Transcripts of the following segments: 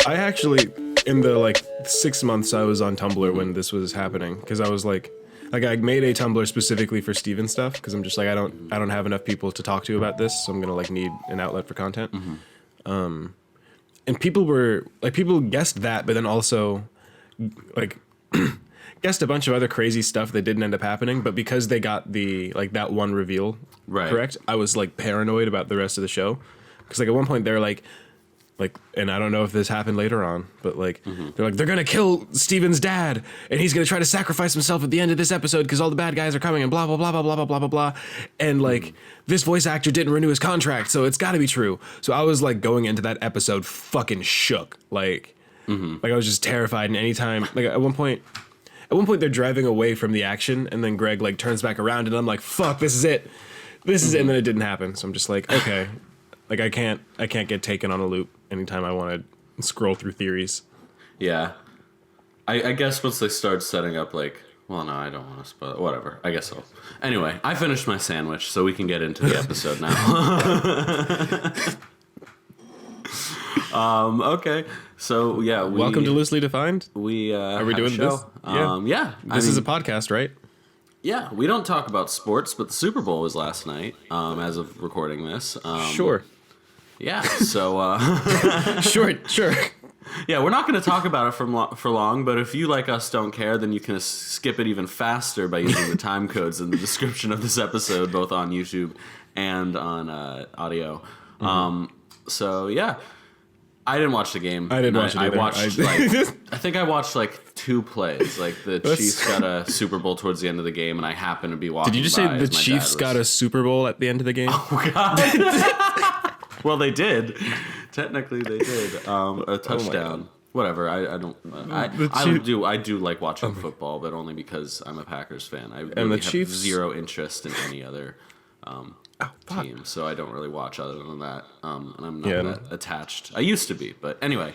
I actually, in the like 6 months I was on Tumblr when this was happening, because I was like I made a Tumblr specifically for Steven stuff, because I'm just like I don't have enough people to talk to about this, so I'm gonna like need an outlet for content. And people guessed that, but then also like guessed a bunch of other crazy stuff that didn't end up happening. But because they got the like that one reveal correct, I was like paranoid about the rest of the show, because like at one point they're like, and I don't know if this happened later on, but like they're gonna kill Steven's dad, and he's gonna try to sacrifice himself at the end of this episode because all the bad guys are coming, and blah blah blah blah blah blah blah blah blah, and like this voice actor didn't renew his contract, so it's got to be true. So I was like going into that episode fucking shook, like I was just terrified. And anytime like at one point they're driving away from the action, and then Greg like turns back around, and I'm like, fuck, this is it, and then it didn't happen. So I'm just like, okay. Like I can't get taken on a loop anytime I want to scroll through theories. Yeah, I guess once they start setting up like, well, no, I don't want to spoil it. Whatever. I guess so. Anyway, I finished my sandwich, so we can get into the episode now. Okay. So yeah, welcome to Loosely Defined. Are we doing this? Yeah. This is a podcast, right? Yeah, we don't talk about sports, but the Super Bowl was last night. As of recording this. Sure. Yeah, so... Sure. Yeah, we're not going to talk about it for long, but if you, like us, don't care, then you can skip it even faster by using the time codes in the description of this episode, both on YouTube and on audio. So, yeah. I didn't watch the game. I didn't watch it either. I think I watched, like, 2 plays. Like, the Chiefs got a Super Bowl towards the end of the game, and I happened to be watching. Did you just say the Chiefs got a Super Bowl at the end of the game? Oh, God. Well, they did. Technically, they did. A touchdown. Whatever. I do like watching football, but only because I'm a Packers fan. I really have Chiefs... zero interest in any other team, so I don't really watch other than that. And I'm not that attached. I used to be, but anyway.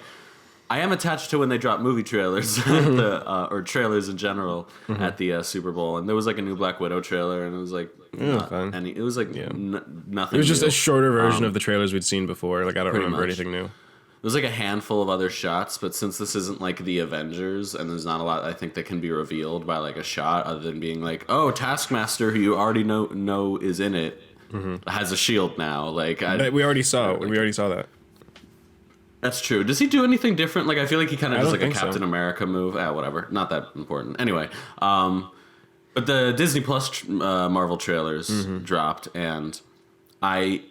I am attached to when they drop movie trailers or trailers in general at the Super Bowl, and there was like a new Black Widow trailer, and it was like nothing. It was just a shorter version of the trailers we'd seen before. Like I don't remember anything new. There's like a handful of other shots, but since this isn't like the Avengers, and there's not a lot I think that can be revealed by like a shot other than being like, oh, Taskmaster, who you already know is in it, has a shield now. Like we already saw it. We already saw that. That's true. Does he do anything different? Like, I feel like he kind of does like a Captain America move. Whatever. Not that important. Anyway, but the Disney Plus Marvel trailers dropped, and I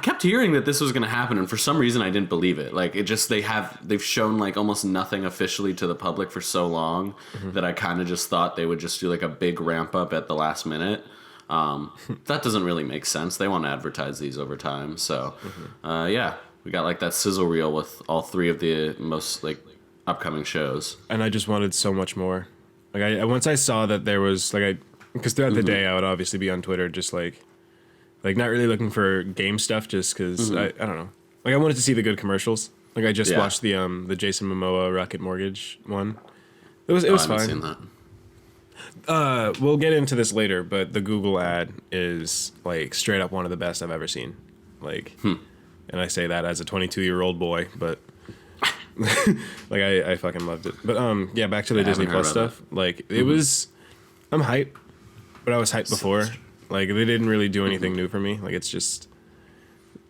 kept hearing that this was going to happen, and for some reason I didn't believe it. Like, they've shown like almost nothing officially to the public for so long that I kind of just thought they would just do like a big ramp up at the last minute. That doesn't really make sense. They want to advertise these over time, so yeah. We got like that sizzle reel with all 3 of the most like upcoming shows, and I just wanted so much more. Like I once I saw that there was like because throughout the day I would obviously be on Twitter just like not really looking for game stuff, just because I don't know. Like I wanted to see the good commercials. Like I just watched the Jason Momoa Rocket Mortgage one. It was fine. I haven't seen that. We'll get into this later, but the Google ad is like straight up one of the best I've ever seen. Like. And I say that as a 22-year-old boy, but like I fucking loved it. But yeah, back to the Disney Plus stuff. Like it was, I'm hyped, but I was hyped before. Like they didn't really do anything new for me. Like it's just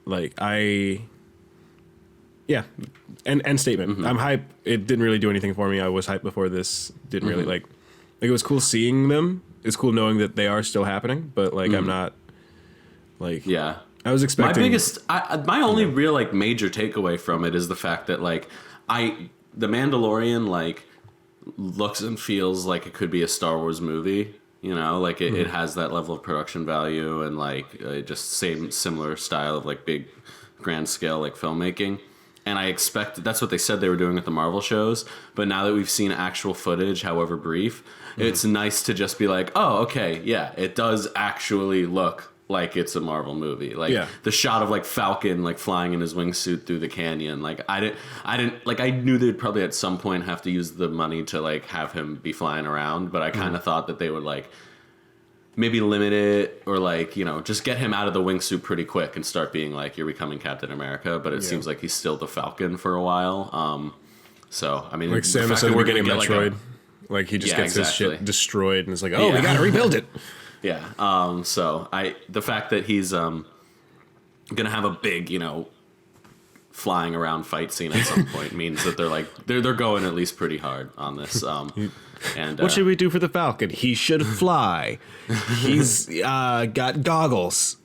like end statement. I'm hyped. It didn't really do anything for me. I was hyped before this. Didn't really like it was cool seeing them. It's cool knowing that they are still happening, but like I'm not like I was expecting... My only real like major takeaway from it is the fact that like the Mandalorian like looks and feels like it could be a Star Wars movie, you know, like it has that level of production value and like just similar style of like big grand scale like filmmaking. And I expect that's what they said they were doing at the Marvel shows, but now that we've seen actual footage, however brief, it's nice to just be like, oh, okay, yeah, it does actually look like it's a Marvel movie. Like the shot of like Falcon like flying in his wingsuit through the canyon. Like I didn't like I knew they'd probably at some point have to use the money to like have him be flying around, but I kind of thought that they would like maybe limit it or like, you know, just get him out of the wingsuit pretty quick and start being like, you're becoming Captain America. But it seems like he's still the Falcon for a while. So I mean, Like the Samus fact at that the we're beginning of gonna get, Metroid. Like he just Yeah, gets his exactly. shit destroyed and it's like, oh, we Yeah. gotta rebuild it. Yeah. So the fact that he's gonna have a big, flying around fight scene at some point means that they're going at least pretty hard on this. And What should we do for the Falcon? He should fly. He's got goggles.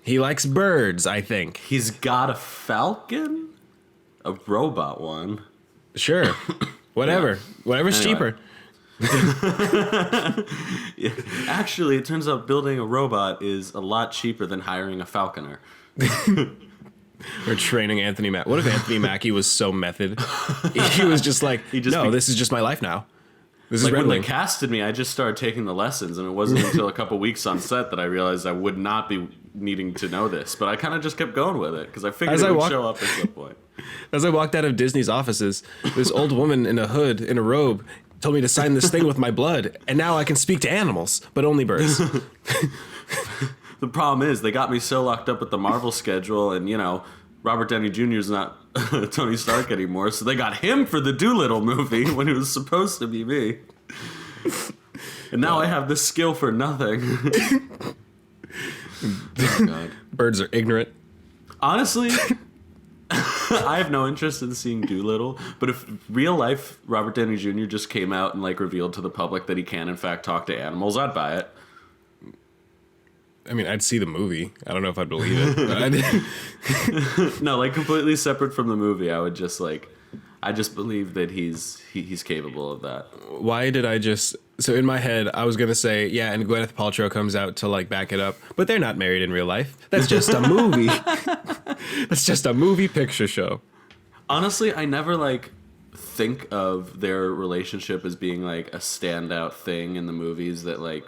He likes birds, I think. he's got a falcon, a robot one. Sure. Whatever. Whatever's Anyway. cheaper. Yeah. Actually, it turns out building a robot is a lot cheaper than hiring a falconer. Or training Anthony Mackie. What if Anthony Mackie was so method? He was just like, this is just my life now. This is Like Red when Wing. they casted me, I just started taking the lessons, and it wasn't until a couple weeks on set that I realized I would not be needing to know this. But I kind of just kept going with it because I figured it would show up at some point. As I walked out of Disney's offices, this old woman in a hood, in a robe, told me to sign this thing with my blood, and now I can speak to animals, but only birds. The problem is they got me so locked up with the Marvel schedule, and Robert Downey Jr. is not Tony Stark anymore, so they got him for the Doolittle movie when it was supposed to be me. And now I have this skill for nothing. Oh, God. Birds are ignorant. Honestly, I have no interest in seeing Doolittle, but if real life Robert Downey Jr. just came out and revealed to the public that he can in fact talk to animals, I'd buy it. I mean, I'd see the movie. I don't know if I'd believe it, but I'd... No, completely separate from the movie. I would just I just believe that he's capable of that. Why did I just... So in my head, I was going to say, yeah, and Gwyneth Paltrow comes out to back it up, but they're not married in real life. That's just a movie. That's just a movie picture show. Honestly, I never think of their relationship as being a standout thing in the movies that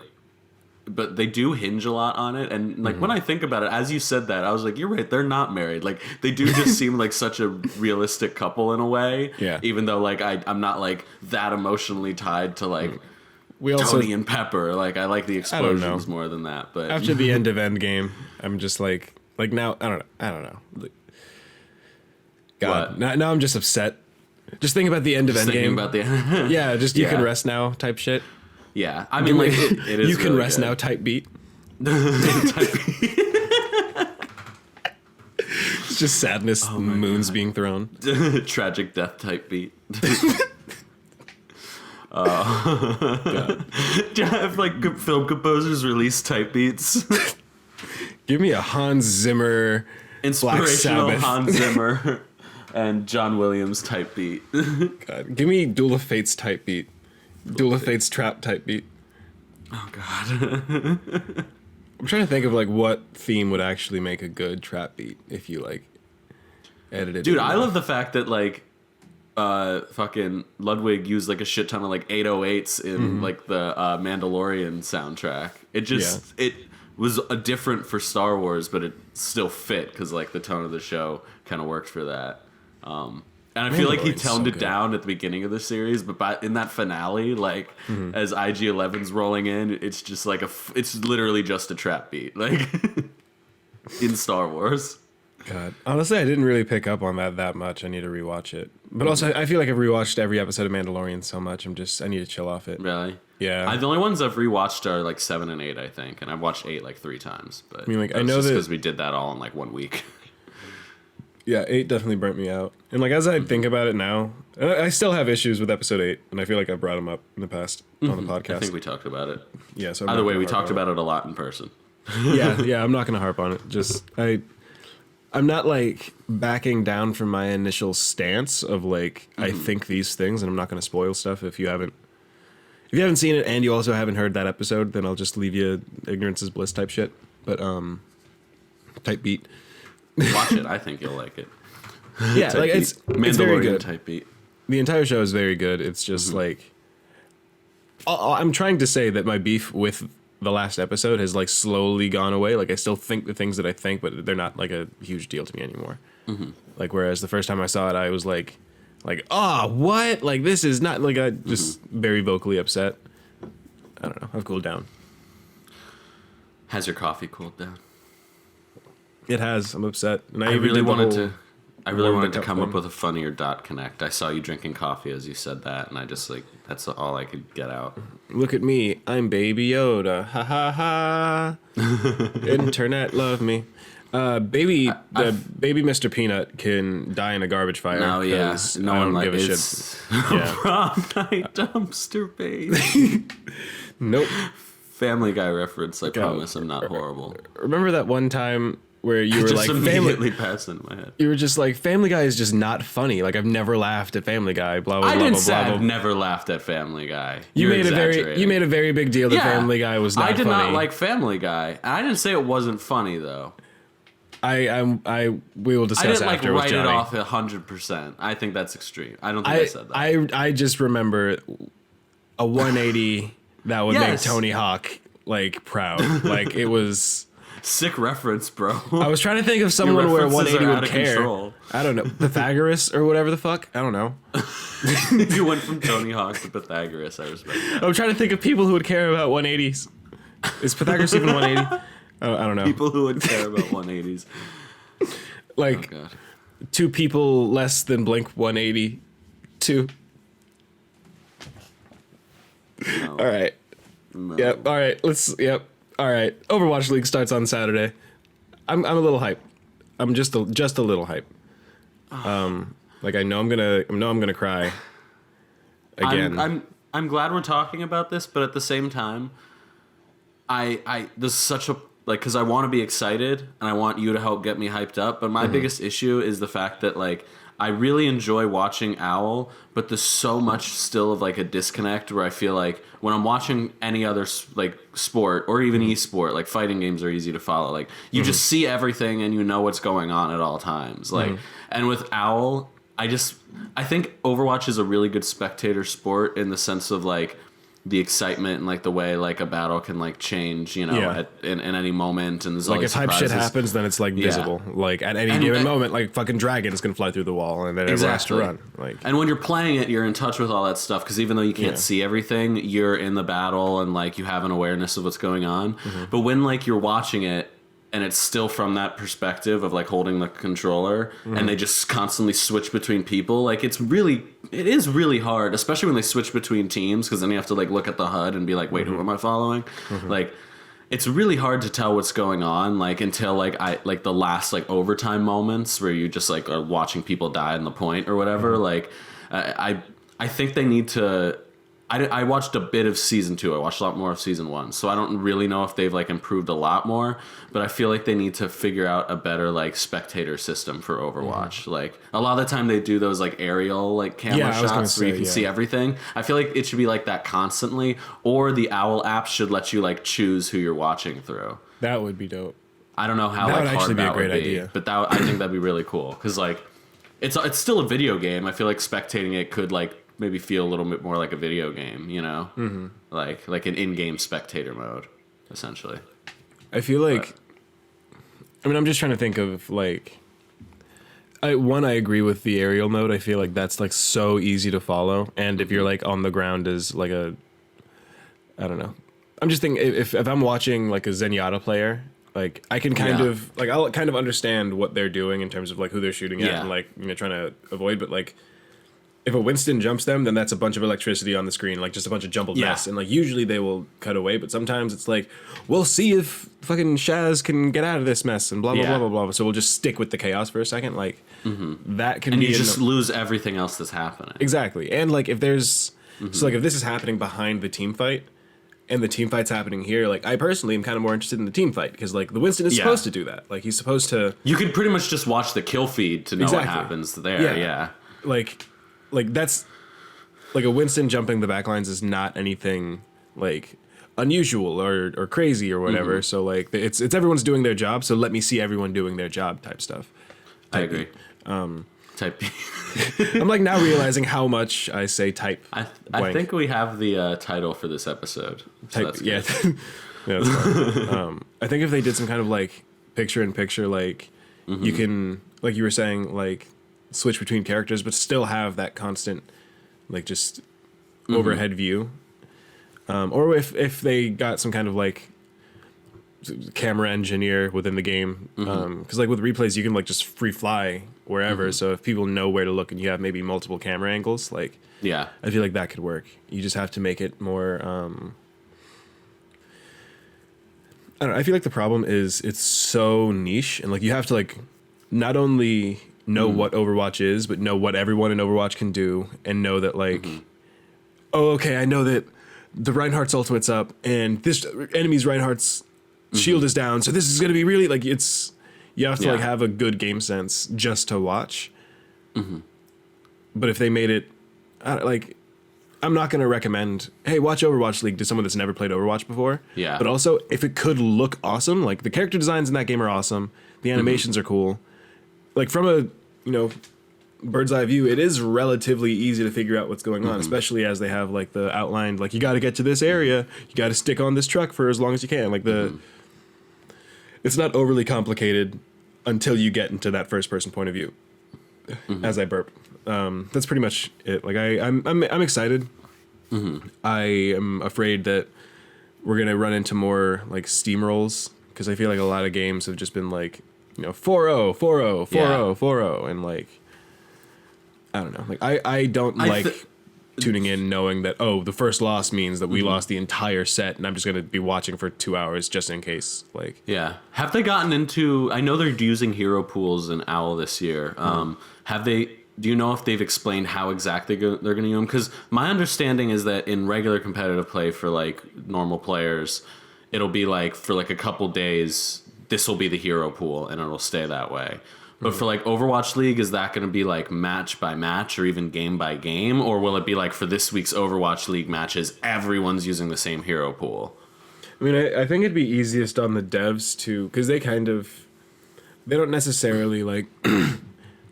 but they do hinge a lot on it, and when I think about it, as you said that, I was like, you're right, they're not married. They do just seem like such a realistic couple in a way. Yeah. Even though I'm not that emotionally tied to We also... Tony and Pepper. I like the explosions more than that. But After the end of Endgame, I'm just now, I don't know. God, now I'm just upset. Just think about the end of just thinking Endgame. about the Yeah, just you can rest now type shit. yeah. I mean, it is. You can really rest good. now type beat. It's just sadness, moons being thrown. Tragic death type beat. Do you have film composers release type beats? Give me a Hans Zimmer, Black Inspirational Sabbath. Hans Zimmer and John Williams type beat. God, give me Duel of Fates type beat. Duel of Fates trap type beat. Oh God. I'm trying to think of what theme would actually make a good trap beat if you edited it. Dude, I love the fact that fucking Ludwig used a shit ton of 808s in the Mandalorian soundtrack. It just it was different for Star Wars, but it still fit because the tone of the show kind of worked for that. And I feel like he Mandalorian's toned so it good. down at the beginning of the series, but in that finale, as IG-11's rolling in, it's just it's literally just a trap beat, in Star Wars. God, honestly, I didn't really pick up on that much. I need to rewatch it. But also, I feel like I've rewatched every episode of Mandalorian so much. I need to chill off it. Really? Yeah. The only ones I've rewatched are 7 and 8, I think, and I've watched 8 3 times. But I mean, I that's know just that- because we did that all in 1 week. Yeah, 8 definitely burnt me out. And as I think about it now, I still have issues with episode 8, and I feel like I brought them up in the past on the podcast. I think we talked about it. Yeah, so I'm Either not way, gonna we harp talked on about it a lot in person. Yeah, I'm not gonna harp on it. Just I'm not backing down from my initial stance of I think these things, and I'm not gonna spoil stuff if you haven't seen it and you also haven't heard that episode, then I'll just leave you ignorance is bliss type shit. But type beat. Watch it. I think you'll like it. Yeah, Type beat. it's Mandalorian very good. type beat. The entire show is very good. It's just I'm trying to say that my beef with the last episode has slowly gone away. I still think the things that I think, but they're not a huge deal to me anymore. Whereas the first time I saw it, I was what? This is not I just very vocally upset. I don't know. I've cooled down. Has your coffee cooled down? It has. I'm upset, and I even really did the wanted whole- to. I really wanted to up come up thing. with a funnier dot connect. I saw you drinking coffee as you said that, and I just like that's all I could get out. Look at me, I'm Baby Yoda. Ha ha ha. Internet love me. Baby Mr. Peanut can die in a garbage fire. No, yeah, 'cause no I one don't like give a it's shit. Yeah. prom night dumpster baby. Nope. Family Guy reference. I promise I'm not horrible. Remember that one time where you were Just like, immediately passed into my head. you were just like, Family Guy is just not funny. Like I've never laughed at Family Guy. Blah blah I blah didn't blah say blah. I've blah. never laughed at Family Guy. You You're made a very big deal that Yeah, Family Guy was not I did funny. not like Family Guy. I didn't say it wasn't funny though. We will I discuss didn't like after with write it Johnny. off 100%. I think that's extreme. I don't think I said that. I just remember a 180 that would make Yes. Tony Hawk like proud. Like it was. Sick reference, bro. I was trying to think of someone where references 180 are would out of care. control. I don't know, Pythagoras or whatever the fuck. I don't know. You went from Tony Hawk to Pythagoras. I respect that. I'm trying to think of people who would care about 180s. Is Pythagoras even 180? I don't know. People who would care about 180s. Like God. two people less than Blink 182. No. All right. No. Yep. All right. Yep. All right. Overwatch League starts on Saturday. I'm a little hype. I'm just a little hype. Like I know I'm gonna cry. Again. I'm glad we're talking about this, but at the same time, this is such a because I want to be excited and I want you to help get me hyped up. But my biggest issue is the fact that like I really enjoy watching Owl, but there's so much still of like a disconnect where I feel like when I'm watching any other like sport or even esport, like fighting games are easy to follow. Like you just see everything and you know what's going on at all times. Like and with Owl, I think Overwatch is a really good spectator sport in the sense of like the excitement and like the way like a battle can like change, you know, Yeah. in any moment, and there's like all if these hype shit surprises. happens, then it's like Yeah. visible. Like at any And- given and- moment, like fucking dragon's gonna fly through the wall, and then everyone has to run. Like And when you're playing it, you're in touch with all that stuff because even though you can't Yeah. see everything, you're in the battle and like you have an awareness of what's going on. But when like you're watching it and it's still from that perspective of like holding the controller and they just constantly switch between people, like it is really hard, especially when they switch between teams because then you have to like look at the HUD and be like, wait, who am I following? Like it's really hard to tell what's going on like until like the last like overtime moments where you just like are watching people die in the point or whatever. Like I think they need to. I watched a bit of season 2. I watched a lot more of season 1, so I don't really know if they've like improved a lot more. But I feel like they need to figure out a better like spectator system for Overwatch. Like a lot of the time they do those like aerial like camera I was gonna shots where you say, can yeah. see everything. I feel like it should be like that constantly. Or the Owl app should let you like choose who you're watching through. that would be dope. I don't know how That like would hard actually be a that great would be, idea. but I think that'd be really cool because like it's still a video game. I feel like spectating it could like maybe feel a little bit more like a video game, you know, like an in-game spectator mode, essentially. I feel like, I mean, I'm just trying to think of like, I agree with the aerial mode. I feel like that's like so easy to follow, and if you're like on the ground as like I don't know. I'm just thinking if I'm watching like a Zenyatta player, like I can kind Yeah. of like I'll kind of understand what they're doing in terms of like who they're shooting at Yeah. and like trying to avoid, but like. If a Winston jumps them, then that's a bunch of electricity on the screen, like just a bunch of jumbled Yeah. mess. And like usually they will cut away, but sometimes it's like, we'll see if fucking Shaz can get out of this mess and blah blah Yeah. blah blah blah. So we'll just stick with the chaos for a second. Like that can And be you just lose everything else that's happening. exactly. And like if there's so like if this is happening behind the team fight and the team fight's happening here, like I personally am kind of more interested in the team fight because like the Winston is Yeah. supposed to do that. Like he's supposed to You could pretty much just watch the kill feed to know what Exactly. happens there. Yeah. like that's like a Winston jumping the backlines is not anything like unusual or crazy or whatever. So like it's everyone's doing their job. So let me see everyone doing their job type stuff. I agree. Type B. I'm like now realizing how much I say type. I blank. think we have the title for this episode. So type. that's Yeah. good. Yeah, that's fine. I think if they did some kind of like picture in picture, like you can, like you were saying, like switch between characters, but still have that constant, like just overhead view. Or if they got some kind of like camera engineer within the game, because like with replays you can like just free fly wherever. So if people know where to look and you have maybe multiple camera angles, like, Yeah. I feel like that could work. You just have to make it more. I don't know. I feel like the problem is it's so niche, and like you have to like not only know what Overwatch is, but know what everyone in Overwatch can do, and know that like, oh, okay, I know that the Reinhardt's ultimate's up, and this enemy's Reinhardt's shield is down, so this is gonna be really like it's. You have to like have a good game sense just to watch. But if they made it, like, I'm not going to recommend, hey, watch Overwatch League to someone that's never played Overwatch before. Yeah. But also, if it could look awesome, like the character designs in that game are awesome, the animations are cool. Like from a, bird's eye view, it is relatively easy to figure out what's going on, especially as they have like the outlined, like you got to get to this area, you got to stick on this truck for as long as you can. Like it's not overly complicated until you get into that first person point of view. As I burp. That's pretty much it. Like I'm excited. I am afraid that we're gonna run into more like steamrolls because I feel like a lot of games have just been like 4-0, 4-0, 4-0, 4-0, and like I don't know. Like I don't like tuning in knowing that the first loss means that we lost the entire set, and I'm just gonna be watching for 2 hours just in case. Like have they gotten into? I know they're using hero pools in OWL this year. Have they? Do you know if they've explained how exactly they're going to use them? Because my understanding is that in regular competitive play for like normal players, it'll be like for like a couple days, this will be the hero pool and it'll stay that way. But for like Overwatch League, is that going to be like match by match or even game by game? Or will it be like for this week's Overwatch League matches, everyone's using the same hero pool? I mean, I think it'd be easiest on the devs to, because they don't necessarily like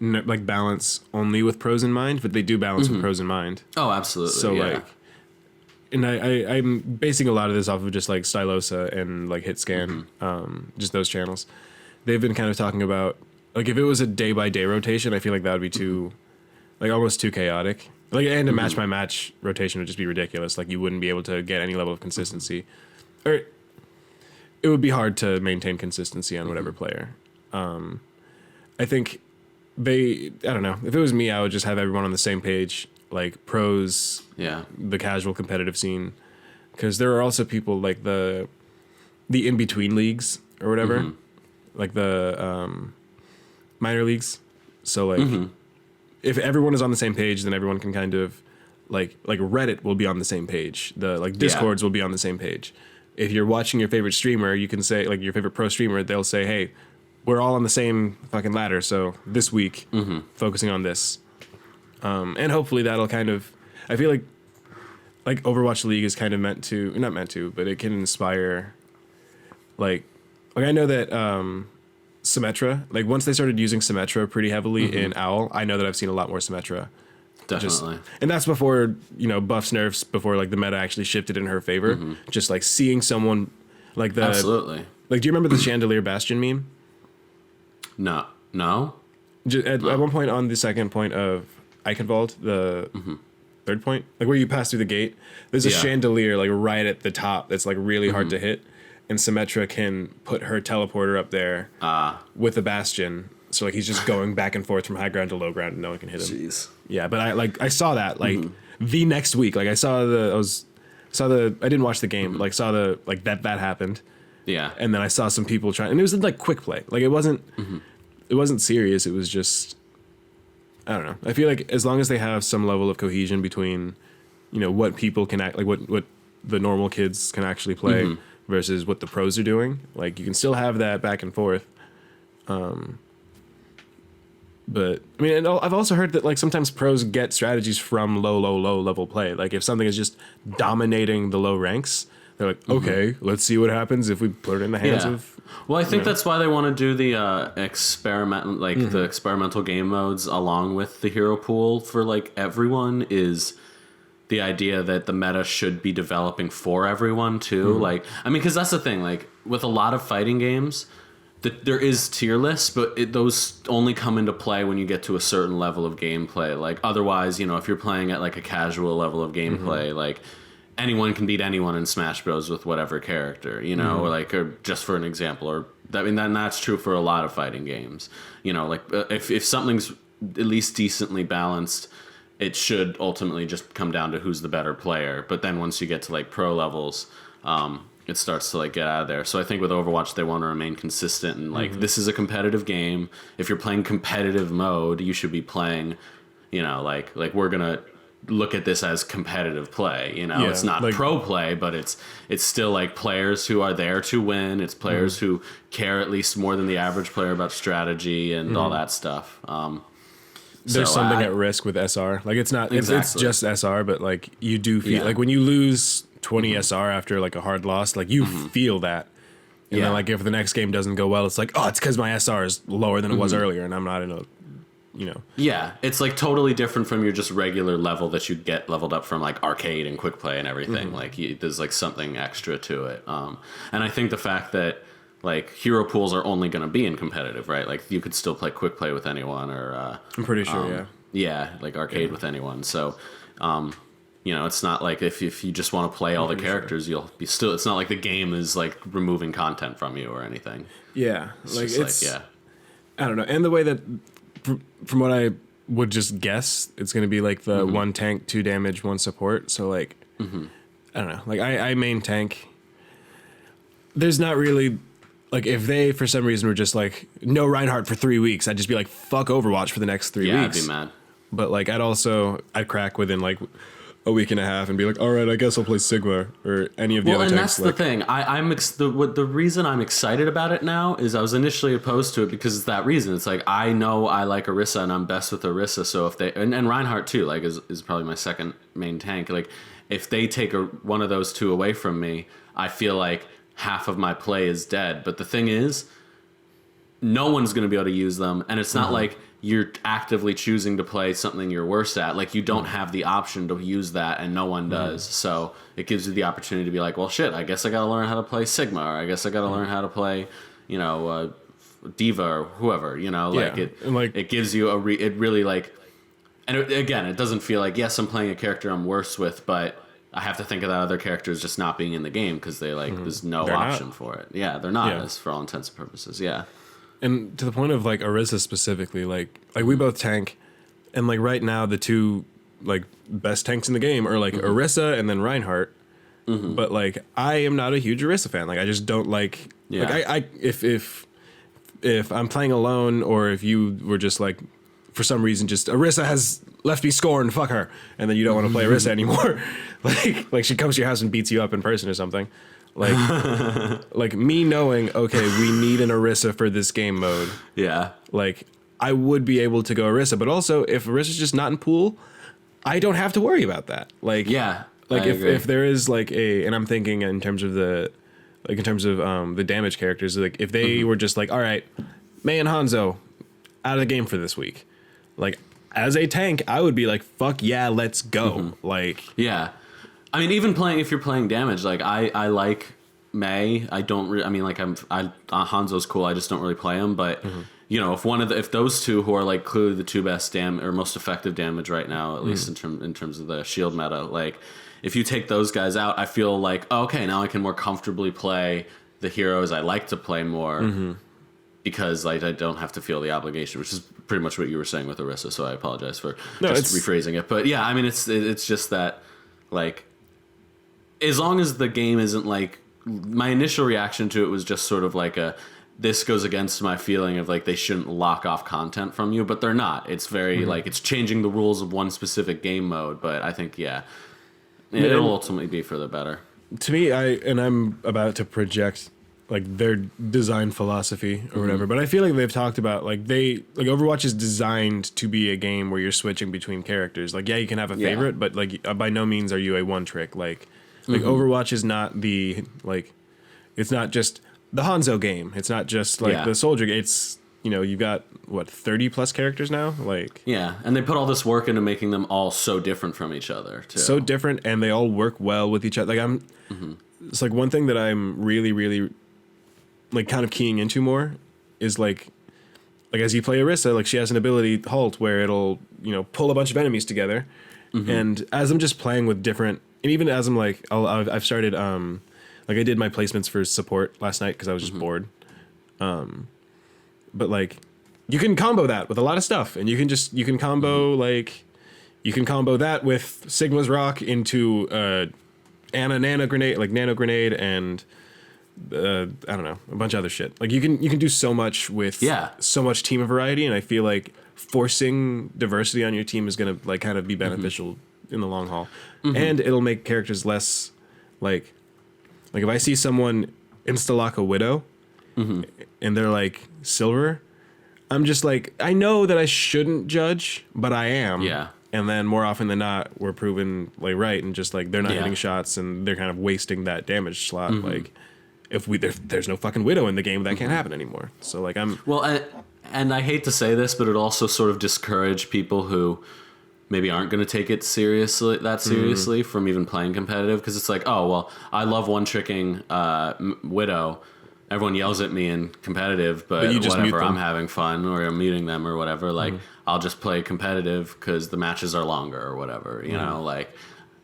like balance only with pros in mind, but they do balance with pros in mind. Oh, absolutely. So like, and I'm basing a lot of this off of just like Stylosa and like HitScan, just those channels. They've been kind of talking about like if it was a day by day rotation, I feel like that would be too, like almost too chaotic. Like and a match by match rotation would just be ridiculous. Like you wouldn't be able to get any level of consistency, or it would be hard to maintain consistency on whatever player. I think. I don't know. If it was me, I would just have everyone on the same page, like pros, the casual competitive scene, because there are also people like the in between leagues or whatever, like the minor leagues. So like, if everyone is on the same page, then everyone can kind of like Reddit will be on the same page. The like Discords will be on the same page. If you're watching your favorite streamer, you can say like your favorite pro streamer, they'll say, hey, we're all on the same fucking ladder, so this week, focusing on this. And hopefully that'll kind of... I feel like Overwatch League is kind of meant to... Not meant to, but it can inspire... Like I know that Symmetra... Like, once they started using Symmetra pretty heavily in OWL, I know that I've seen a lot more Symmetra. Definitely. And that's before, buffs, nerfs, before, like, the meta actually shifted in her favor. Just, like, seeing someone... Like, the... Absolutely. Like, do you remember the Chandelier Bastion meme? No. At one point on the second point of Eichenwald, the third point, like where you pass through the gate, there's a chandelier like right at the top that's like really hard to hit, and Symmetra can put her teleporter up there with a bastion, so like he's just going back and forth from high ground to low ground and no one can hit him. Jeez. Yeah, but I saw that like the next week, like I didn't watch the game, but like saw the like that happened. Yeah. And then I saw some people trying, and it was like quick play. Like it wasn't serious. It was just, I don't know. I feel like as long as they have some level of cohesion between, what people can act, like what the normal kids can actually play versus what the pros are doing, like you can still have that back and forth. But I mean, and I've also heard that like sometimes pros get strategies from low level play. Like if something is just dominating the low ranks, they're like, okay, let's see what happens if we put it in the hands of. Well, I think that's why they want to do the the experimental game modes along with the hero pool for like everyone, is the idea that the meta should be developing for everyone too. Like, I mean, because that's the thing. Like with a lot of fighting games, there is tier lists, but those only come into play when you get to a certain level of gameplay. Like otherwise, if you're playing at like a casual level of gameplay, like anyone can beat anyone in Smash Bros with whatever character, you know, or just for an example, or I mean, then that's true for a lot of fighting games, you know, like if something's at least decently balanced, it should ultimately just come down to who's the better player. But then once you get to like pro levels, it starts to like get out of there. So I think with Overwatch, they want to remain consistent and like, this is a competitive game. If you're playing competitive mode, you should be playing, you know, like we're going to look at this as competitive play, you know. It's not like pro play, but it's still like players who are there to win. It's players who care at least more than the average player about strategy and all that stuff. There's something at risk with SR. Like it's not it's just SR, but like you do feel like when you lose 20 SR after like a hard loss, like you feel that. And then like if the next game doesn't go well, it's like, oh, it's because my SR is lower than it was earlier and I'm not in a, you know. Yeah, it's like totally different from your just regular level that you get leveled up from like arcade and quick play and everything. Like there's like something extra to it. And I think the fact that like hero pools are only going to be in competitive, right? Like you could still play quick play with anyone, or I'm pretty sure, like arcade with anyone. So, you know, it's not like if you just want to play all the characters, you'll be still. It's not like the game is like removing content from you or anything. Yeah, it's I don't know. And the way that, from what I would just guess, it's going to be like the 1 tank, 2 damage, 1 support. So like, I don't know. Like I main tank. There's not really. Like, if they, for some reason, were just like, no Reinhardt for 3 weeks, I'd just be like, fuck Overwatch for the next 3 weeks. Yeah, I'd be mad. But, like, I'd crack within, like, a week and a half and be like, all right, I guess I'll play Sigma or any of the other tanks. Well, and that's the thing. The reason I'm excited about it now is I was initially opposed to it because it's that reason. It's like, I know I like Orisa and I'm best with Orisa, so if they, and Reinhardt too, like, is probably my second main tank. Like, if they take one of those two away from me, I feel like half of my play is dead. But the thing is, no one's going to be able to use them, and it's not like you're actively choosing to play something you're worse at. Like, you don't have the option to use that, and no one does. So it gives you the opportunity to be like, well, shit, I guess I got to learn how to play Sigma, or I guess I got to learn how to play, you know, Diva or whoever, you know. Like, it gives you it really, like, and again, it doesn't feel like, yes, I'm playing a character I'm worse with, but I have to think of that other character as just not being in the game because they like there's no option for it. Yeah, they're not as for all intents and purposes. Yeah, and to the point of like Orisa specifically, like we both tank, and like right now the two like best tanks in the game are like Orisa and then Reinhardt. But like I am not a huge Orisa fan. Like I just don't like. Yeah. Like I if I'm playing alone or if you were just like for some reason just Orisa has left me scorned, fuck her, and then you don't want to play Orisa anymore. like she comes to your house and beats you up in person or something. Like like me knowing, okay, we need an Orisa for this game mode. Yeah. Like I would be able to go Orisa, but also if Orisa's just not in pool, I don't have to worry about that. Like like if there is like and I'm thinking in terms of the damage characters, like if they were just like, all right, Mei and Hanzo out of the game for this week. Like as a tank, I would be like, fuck yeah, let's go. Like, yeah. I mean, even if you're playing damage, like I like Mei. I don't I mean, like Hanzo's cool. I just don't really play him. But you know, if those two who are like clearly the two best or most effective damage right now, at least in terms of the shield meta, like if you take those guys out, I feel like, oh, okay, now I can more comfortably play the heroes I like to play more. Because like I don't have to feel the obligation, which is pretty much what you were saying with Orisa. So I apologize for rephrasing it. But yeah, I mean it's just that like as long as the game isn't like my initial reaction to it was just sort of like this goes against my feeling of like they shouldn't lock off content from you, but they're not. It's very like it's changing the rules of one specific game mode, but I think it'll ultimately be for the better. To me, I'm about to project like their design philosophy or whatever, but I feel like they've talked about like Overwatch is designed to be a game where you're switching between characters. Like, yeah, you can have a favorite, but like by no means are you a one trick. Like Overwatch is not it's not just the Hanzo game. It's not just like the soldier game. It's, you know, you've got what 30 plus characters now. Like, yeah, and they put all this work into making them all so different from each other too. So different, and they all work well with each other. Like it's like one thing that I'm really, really like kind of keying into more is like as you play Orisa, like she has an ability halt where it'll, you know, pull a bunch of enemies together. And as I'm just playing with different and even as I'm like, I've started, like I did my placements for support last night because I was just bored. But like, you can combo that with a lot of stuff, and you can combo like, you can combo that with Sigma's Rock into nano grenade, and I don't know, a bunch of other shit. Like you can do so much with so much team variety, and I feel like forcing diversity on your team is gonna like kind of be beneficial in the long haul, and it'll make characters less like if I see someone insta-lock a Widow and they're like silver, I'm just like, I know that I shouldn't judge, but I am. Yeah. And then more often than not, we're proven like right, and just like they're not hitting shots, and they're kind of wasting that damage slot. Like if there's no fucking Widow in the game, that can't happen anymore. So like and I hate to say this, but it also sort of discourage people who maybe aren't going to take it seriously from even playing competitive, because it's like, oh well, I love one-tricking Widow. Everyone yells at me in competitive, but you just whatever, I'm having fun, or I'm muting them or whatever. Like, I'll just play competitive because the matches are longer or whatever, you know, like,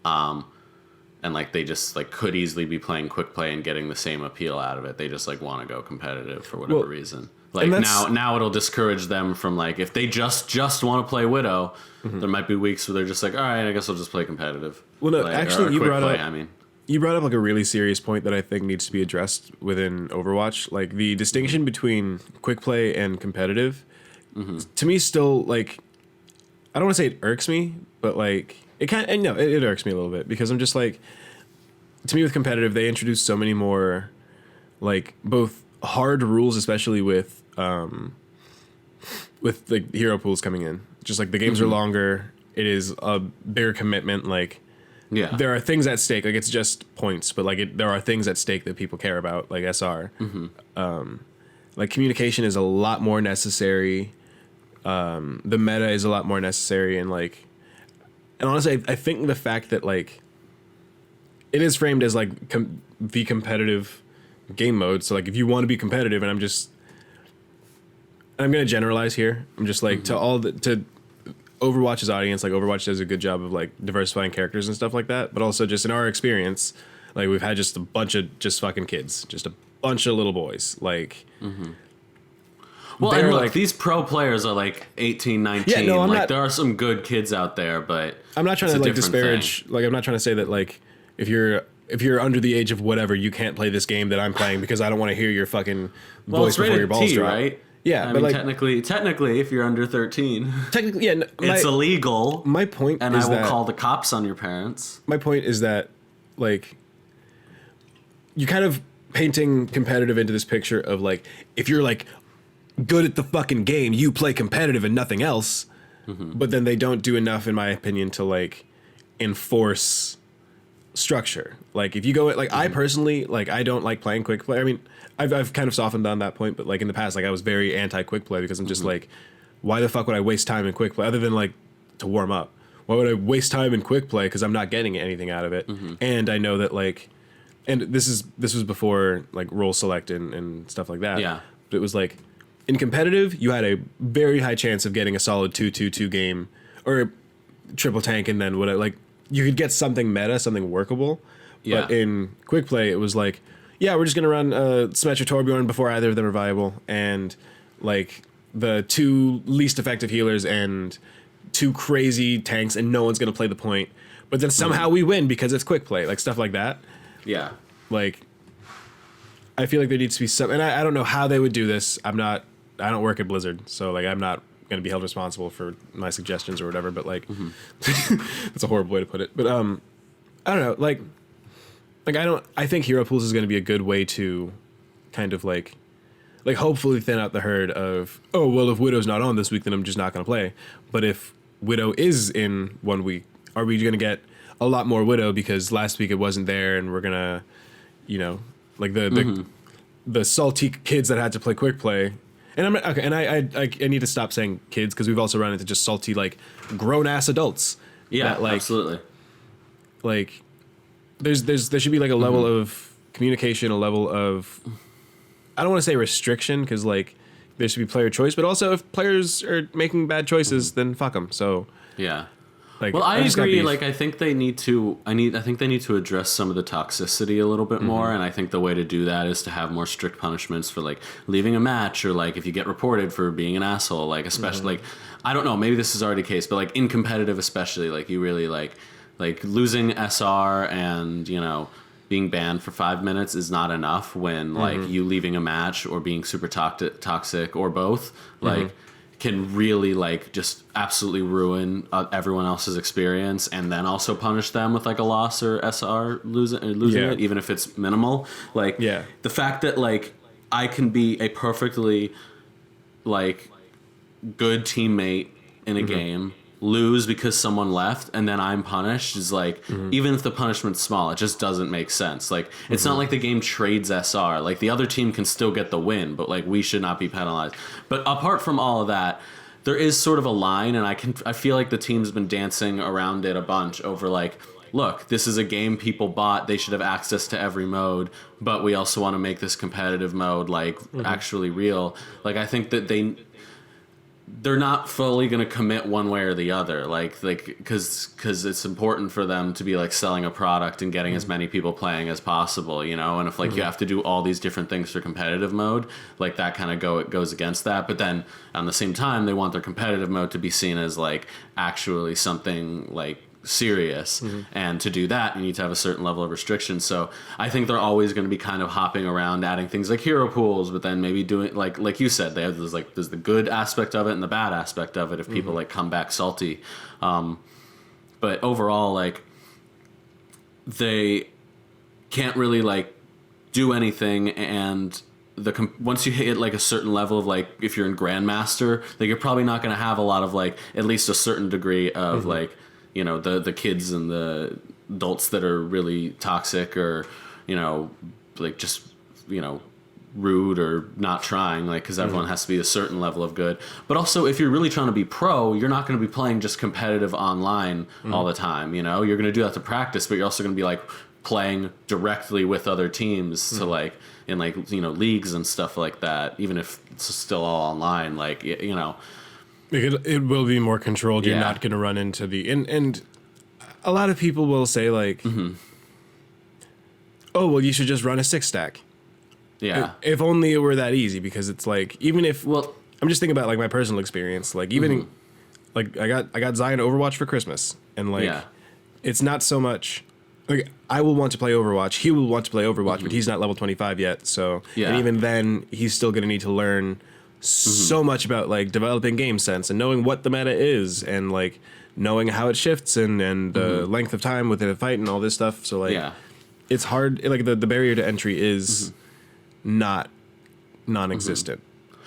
and like they just like could easily be playing quick play and getting the same appeal out of it. They just like want to go competitive for whatever reason. Like now it'll discourage them from like, if they just want to play Widow, there might be weeks where they're just like, all right, I guess I'll just play competitive. Well, no, like, actually, you brought up like a really serious point that I think needs to be addressed within Overwatch. Like the distinction between quick play and competitive, to me, still like, I don't want to say it irks me, but like it irks me a little bit, because I'm just like, to me with competitive, they introduce so many more like both hard rules, especially with like hero pools coming in. Just like the games are longer, it is a bigger commitment. Like, there are things at stake. Like it's just points, but like there are things at stake that people care about, like SR. Like communication is a lot more necessary. The meta is a lot more necessary, and honestly, I think the fact that like it is framed as like the competitive game mode. So like if you want to be competitive, and I'm gonna generalize here. I'm just like to Overwatch's audience, like Overwatch does a good job of like diversifying characters and stuff like that, but also just in our experience, like we've had just a bunch of just fucking kids, just a bunch of little boys, like well, and look, like, these pro players are like 18, 19. Yeah, no, there are some good kids out there, but I'm not trying to like disparage thing. Like I'm not trying to say that like if you're under the age of whatever, you can't play this game that I'm playing, because I don't want to hear your fucking voice before your balls drop. Right? Yeah, I but mean, like technically, if you're under 13, technically, yeah, it's illegal. My point and is I will call the cops on your parents. My point is that, like, you kind of painting competitive into this picture of like, if you're like good at the fucking game, you play competitive and nothing else. But then they don't do enough, in my opinion, to like enforce structure. Like if you go at like, I personally like, I don't like playing quick play. I mean, I've kind of softened on that point, but like in the past, like I was very anti quick play, because I'm just like, why the fuck would I waste time in quick play other than like to warm up? Why would I waste time in quick play? Because I'm not getting anything out of it. And I know that like, and this was before like role select and stuff like that. Yeah. But it was like in competitive, you had a very high chance of getting a solid 2-2-2 game or triple tank, and then whatever. Like you could get something meta, something workable. Yeah. But in quick play, it was like, yeah, we're just gonna run Symmetra Torbjorn before either of them are viable, and like the two least effective healers and two crazy tanks, and no one's gonna play the point. But then somehow we win because it's quick play, like stuff like that. Yeah. Like, I feel like there needs to be some, and I don't know how they would do this. I don't work at Blizzard, so like I'm not gonna be held responsible for my suggestions or whatever. But like, that's a horrible way to put it. But I don't know, like I think hero pools is going to be a good way to kind of like hopefully thin out the herd of, oh, well, if Widow's not on this week, then I'm just not going to play. But if Widow is in 1 week, are we going to get a lot more Widow because last week it wasn't there, and we're going to, you know, like the salty kids that had to play quick play. And I'm okay, and I need to stop saying kids, because we've also run into just salty like grown ass adults. Yeah, that, like, absolutely. Like there should be like a level of communication, a level of, I don't want to say restriction, because like there should be player choice, but also if players are making bad choices, then fuck them. So yeah. Like, well, I just got agree. beef. Like, I think they need to. I think they need to address some of the toxicity a little bit more. And I think the way to do that is to have more strict punishments for like leaving a match, or like if you get reported for being an asshole. Like, especially like, I don't know. Maybe this is already the case, but like in competitive, especially, like you really like losing SR and being banned for 5 minutes is not enough when like you leaving a match or being super toxic or both like can really like just absolutely ruin everyone else's experience, and then also punish them with like a loss or SR losing it, even if it's minimal. Like the fact that like I can be a perfectly like good teammate in a game, lose because someone left, and then I'm punished is like, even if the punishment's small, it just doesn't make sense. Like, it's not like the game trades SR. Like, the other team can still get the win, but like we should not be penalized. But apart from all of that, there is sort of a line, and I feel like the team's been dancing around it a bunch over like, look, this is a game people bought, they should have access to every mode, but we also want to make this competitive mode like actually real. Like, I think that they're not fully going to commit one way or the other, like because it's important for them to be like selling a product and getting as many people playing as possible, and if like you have to do all these different things for competitive mode, like that kind of goes against that. But then at the same time, they want their competitive mode to be seen as like actually something like serious, and to do that you need to have a certain level of restriction. So I think they're always going to be kind of hopping around, adding things like hero pools, but then maybe doing like you said, they have there's the good aspect of it and the bad aspect of it if people like come back salty, but overall like they can't really like do anything. And once you hit like a certain level of like, if you're in Grandmaster, like you're probably not going to have a lot of like at least a certain degree of like the kids and the adults that are really toxic or, like just, rude or not trying, like, because everyone has to be a certain level of good. But also, if you're really trying to be pro, you're not going to be playing just competitive online all the time, You're going to do that to practice, but you're also going to be, like, playing directly with other teams to, like, in, like, leagues and stuff like that, even if it's still all online, like, It will be more controlled. You're not going to run into and a lot of people will say like, oh, well, you should just run a 6-stack. Yeah. If only it were that easy, because it's like, even if, well, I'm just thinking about like my personal experience, like even like I got Zion Overwatch for Christmas, and like it's not so much like I will want to play Overwatch. He will want to play Overwatch, but he's not level 25 yet. So and even then he's still going to need to learn so much about like developing game sense and knowing what the meta is, and like knowing how it shifts and the length of time within a fight and all this stuff. So like it's hard. Like the barrier to entry is not non-existent.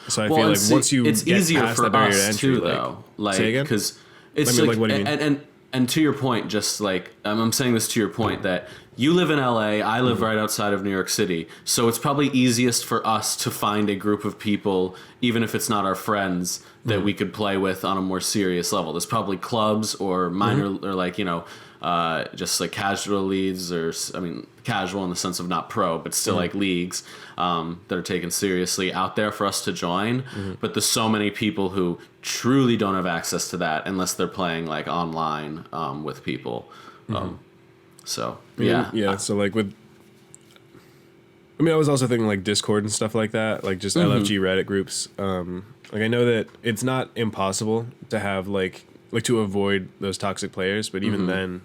So I feel like once you it's get easier past for that barrier to us entry, too, though. Like, say again? because it's like what do you mean? And to your point, just like I'm saying this to your point that you live in LA, I live right outside of New York City, so it's probably easiest for us to find a group of people, even if it's not our friends, that we could play with on a more serious level. There's probably clubs or minor or like just like casual leagues, or I mean casual in the sense of not pro, but still like leagues that are taken seriously out there for us to join. But there's so many people who truly don't have access to that unless they're playing like online with people. So So like with, I mean, I was also thinking like Discord and stuff like that, like just LFG Reddit groups. Like I know that it's not impossible to have like to avoid those toxic players, but even then,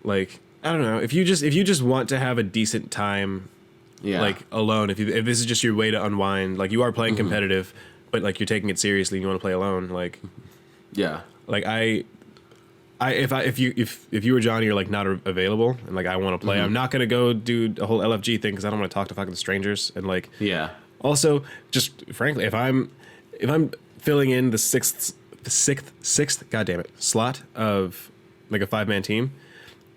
like I don't know, if you just want to have a decent time, like alone, if this is just your way to unwind, like you are playing competitive, but like you're taking it seriously and you want to play alone, like like if you were Johnny, you're like not available and like I want to play, I'm not gonna go do a whole LFG thing because I don't want to talk to fucking strangers. And like also just frankly, if I'm filling in the sixth goddamn it slot of like a 5-man team,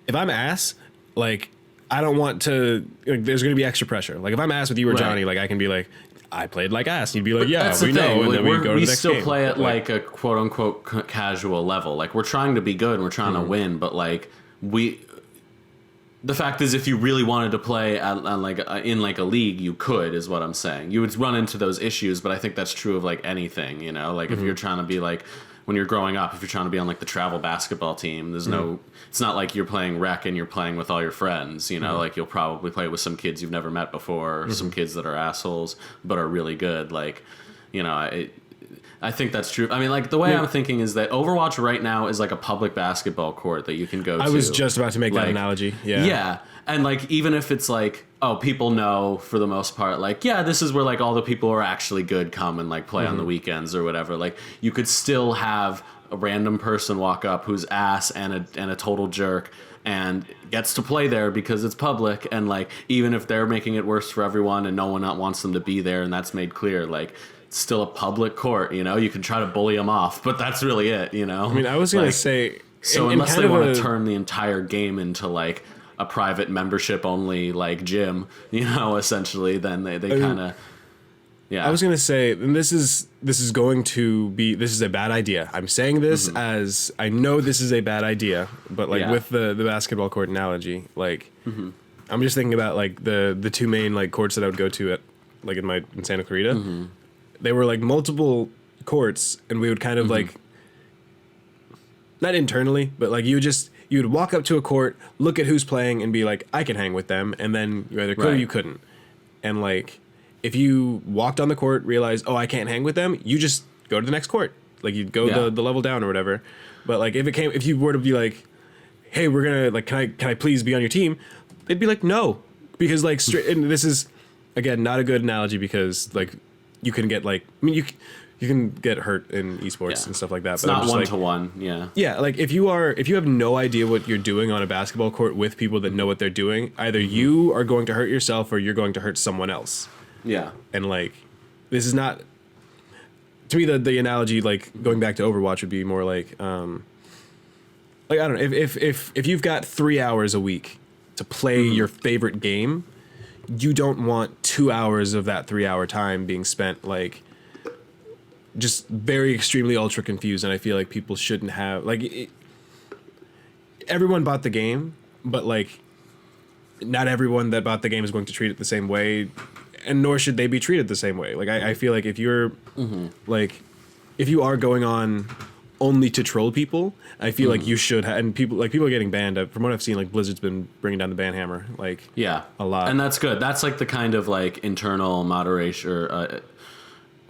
if I'm ass, like I don't want to, like, there's gonna be extra pressure. Like if I'm ass with you or Johnny, like I can be like, I played like ass. And you'd be like, yeah, we know. And then we go to the next game. We still play at like a quote unquote casual level. Like we're trying to be good and we're trying to win, but like the fact is, if you really wanted to play in like a league, you could, is what I'm saying. You would run into those issues, but I think that's true of like anything, Like if you're trying to be like when you're growing up, if you're trying to be on like the travel basketball team, there's no, it's not like you're playing rec and you're playing with all your friends, you know, like you'll probably play with some kids you've never met before, or some kids that are assholes but are really good. Like, you know, I think that's true. I mean, like the way I'm thinking is that Overwatch right now is like a public basketball court that you can go to. I was just about to make that analogy. Yeah. Yeah. And like, even if it's like, oh, people know for the most part, like, yeah, this is where like all the people who are actually good come and like play on the weekends or whatever. Like, you could still have a random person walk up who's ass and a total jerk and gets to play there because it's public. And like, even if they're making it worse for everyone and no one wants them to be there, and that's made clear, like, it's still a public court, you know, you can try to bully them off, but that's really it, you know? I mean, I was going to say... So unless they want to turn the entire game into like a private membership only like gym, you know, essentially, then they kind of... Yeah. I was going to say, and this is going to be, this is a bad idea. I'm saying this as, I know this is a bad idea, but like with the basketball court analogy, like, I'm just thinking about like the two main like courts that I would go to at, like in Santa Clarita. They were like multiple courts, and we would kind of like, not internally, but like you would walk up to a court, look at who's playing, and be like, I can hang with them, and then you either could or you couldn't. And like, if you walked on the court, realized, oh, I can't hang with them, you just go to the next court. Like, you'd go the level down or whatever. But like, if you were to be like, hey, we're gonna like, can I please be on your team? They'd be like, no, because like and this is again not a good analogy, because like you can get like, I mean, you can get hurt in esports and stuff like that. It's not one to one. Yeah, like if you have no idea what you're doing on a basketball court with people that know what they're doing, either you are going to hurt yourself or you're going to hurt someone else. Yeah. And like, this is not, to me, the analogy, like going back to Overwatch, would be more like I don't know, if you've got 3 hours a week to play your favorite game, you don't want 2 hours of that 3 hour time being spent like just very extremely ultra confused. And I feel like people shouldn't have like everyone bought the game, but like not everyone that bought the game is going to treat it the same way, and nor should they be treated the same way. Like I feel like if you're like, if you are going on only to troll people, I feel like you should and people are getting banned. From what I've seen, like Blizzard's been bringing down the ban hammer like a lot, and that's good. That's like the kind of like internal moderation or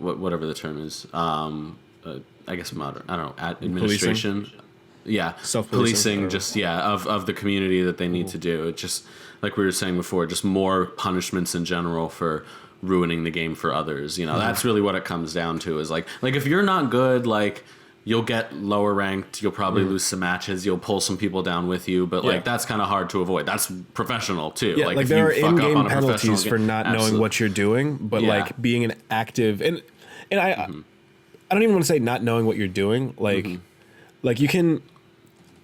whatever the term is. I guess I don't know, administration. Policing? Yeah, self-policing, just of the community that they need to do. It just, like we were saying before, just more punishments in general for ruining the game for others. You know, that's really what it comes down to. Is like if you're not good, like, you'll get lower ranked, you'll probably lose some matches, you'll pull some people down with you, but like that's kind of hard to avoid. That's professional too. Yeah, like there are in-game penalties for not knowing what you're doing, but like being an active and I don't even want to say not knowing what you're doing. Like like you can,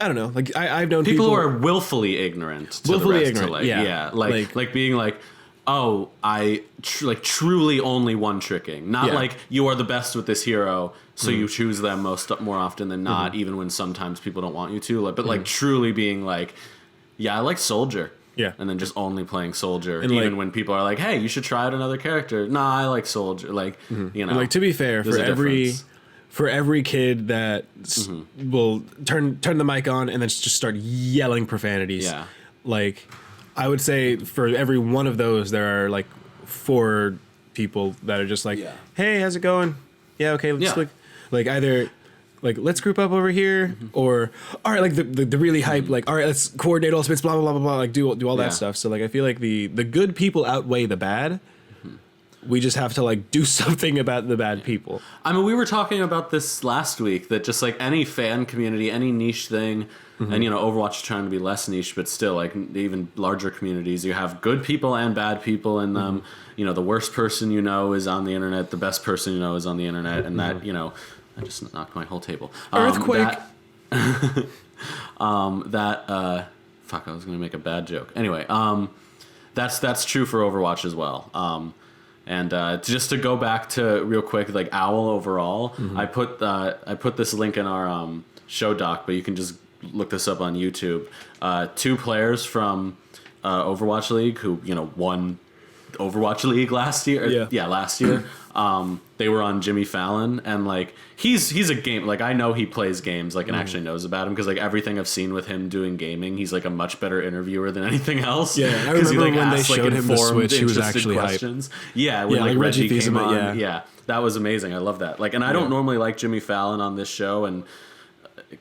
I don't know. Like I've known people who are willfully ignorant. To the rest, to like, like being like, oh, I truly only one tricking. Not like you are the best with this hero, so you choose them more often than not, even when sometimes people don't want you to. Like, but like truly being like, yeah, I like Soldier. Yeah. And then just only playing Soldier, and even when people are like, hey, you should try out another character. Nah, I like Soldier. Like, you know. And like, to be fair, for every kid that will turn the mic on and then just start yelling profanities. Yeah. Like, I would say for every one of those, there are like 4 people that are just like, hey, how's it going? Yeah, okay, let's like either like, let's group up over here, or all right, like the really hype, like, all right, let's coordinate all spits, blah blah blah blah blah, like do all that stuff. So like, I feel like the good people outweigh the bad. We just have to like do something about the bad people. I mean, we were talking about this last week, that just like any fan community, any niche thing, and you know, Overwatch is trying to be less niche, but still like even larger communities, you have good people and bad people in them. You know, the worst person you know is on the internet, the best person you know is on the internet, and that, you know, I just knocked my whole table. Earthquake. Fuck, I was gonna make a bad joke. Anyway, that's true for Overwatch as well. And just to go back to real quick, like Owl overall, I put this link in our show doc, but you can just look this up on YouTube. 2 players from Overwatch League who, you know, won Overwatch League last year. Last year. They were on Jimmy Fallon, and like he's a game, like I know he plays games, like, and actually knows about him, because like everything I've seen with him doing gaming, he's like a much better interviewer than anything else. Yeah, I remember when they showed him the Switch, he was actually questions. When like Reggie came on, that was amazing. I love that. Like, and I don't normally like Jimmy Fallon on this show, and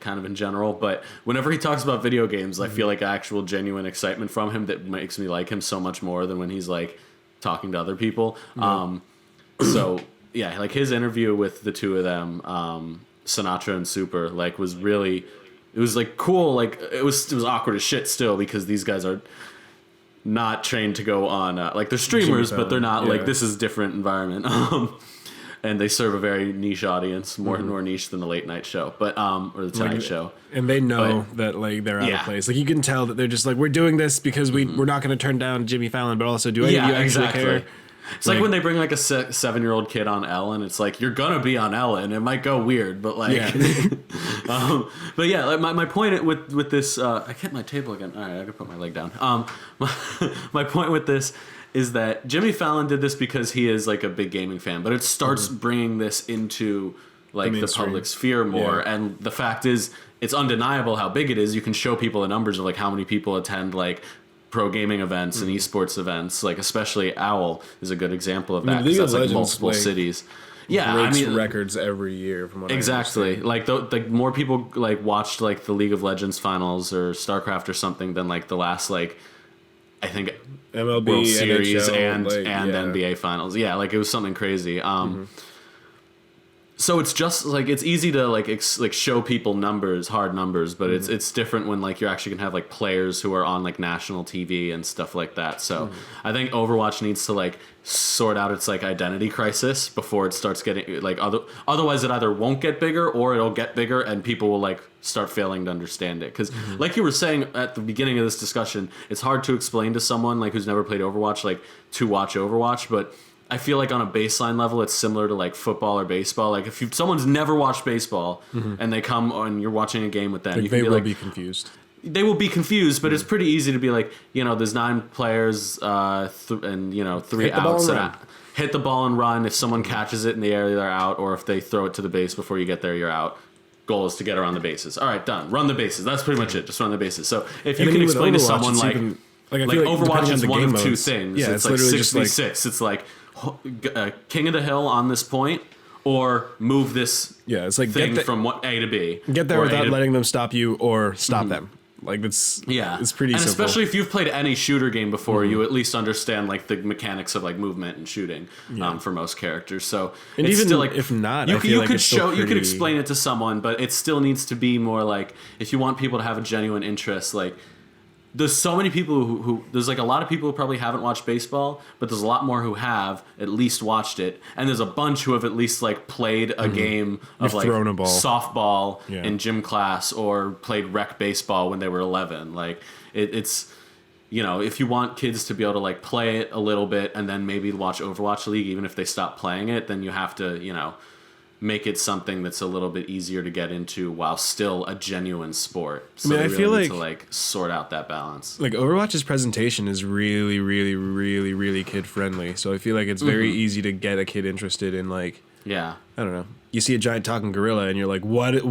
kind of in general, but whenever he talks about video games, I feel like actual genuine excitement from him that makes me like him so much more than when he's like talking to other people. So yeah, like his interview with the two of them, Sinatra and Super, like was really, it was like cool. Like it was awkward as shit still, because these guys are not trained to go on like they're streamers, but they're not like, this is different environment. And they serve a very niche audience, more niche than the late night show, but or the Tonight Show. And they know that like they're out of place. Like you can tell that they're just like, we're doing this because we're not going to turn down Jimmy Fallon, but also do any of you actually care? It's like when they bring like a 7-year-old kid on Ellen, it's like, you're gonna be on Ellen. It might go weird, but like, but yeah, like my point with this, I hit my table again. All right, I can put my leg down. My point with this is that Jimmy Fallon did this because he is like a big gaming fan, but it starts bringing this into like the public sphere more. And the fact is, it's undeniable how big it is. You can show people the numbers of like how many people attend like pro gaming events and esports events, like especially OWL is a good example of that, because that's like multiple cities. Breaks records every year from what I understand. Like the more people like watched like the League of Legends finals or StarCraft or something than like the last like, I think MLB, World Series NHL, and NBA finals. Yeah, like it was something crazy. So it's just like, it's easy to like show people numbers, hard numbers, but it's different when like you're actually gonna have like players who are on like national TV and stuff like that. So I think Overwatch needs to like sort out its like identity crisis before it starts getting like otherwise it either won't get bigger or it'll get bigger and people will like start failing to understand it. Because like you were saying at the beginning of this discussion, it's hard to explain to someone like who's never played Overwatch like to watch Overwatch, but I feel like on a baseline level, it's similar to like football or baseball. Like if someone's never watched baseball and they come and you're watching a game with them, you can they will be confused. They will be confused, but it's pretty easy to be like, you know, there's 9 players and, you know, 3 outs. Hit the ball and run. If someone catches it in the air, they're out. Or if they throw it to the base before you get there, you're out. Goal is to get around the bases. All right, done. Run the bases. That's pretty much it. Just run the bases. So if you can explain to someone like Overwatch is one of 2 things. Yeah, it's like 6v6. It's like king of the hill on this point, or move this it's like thing from A to B. Get there without letting them stop you or stop them. Like it's pretty simple. Especially if you've played any shooter game before, you at least understand like the mechanics of like movement and shooting for most characters. So and it's even still like, if not, you like could show you could explain it to someone, but it still needs to be more like, if you want people to have a genuine interest, like there's so many people who there's like a lot of people who probably haven't watched baseball, but there's a lot more who have at least watched it, and there's a bunch who have at least like played a game of like thrown a ball. Softball in gym class, or played rec baseball when they were 11. Like it's, you know, if you want kids to be able to like play it a little bit and then maybe watch Overwatch League even if they stop playing it, then you have to, you know, make it something that's a little bit easier to get into while still a genuine sport. So I feel like need to like sort out that balance. Like Overwatch's presentation is really, really, really, really kid friendly. So I feel like it's very easy to get a kid interested in like, I don't know. You see a giant talking gorilla and you're like, what?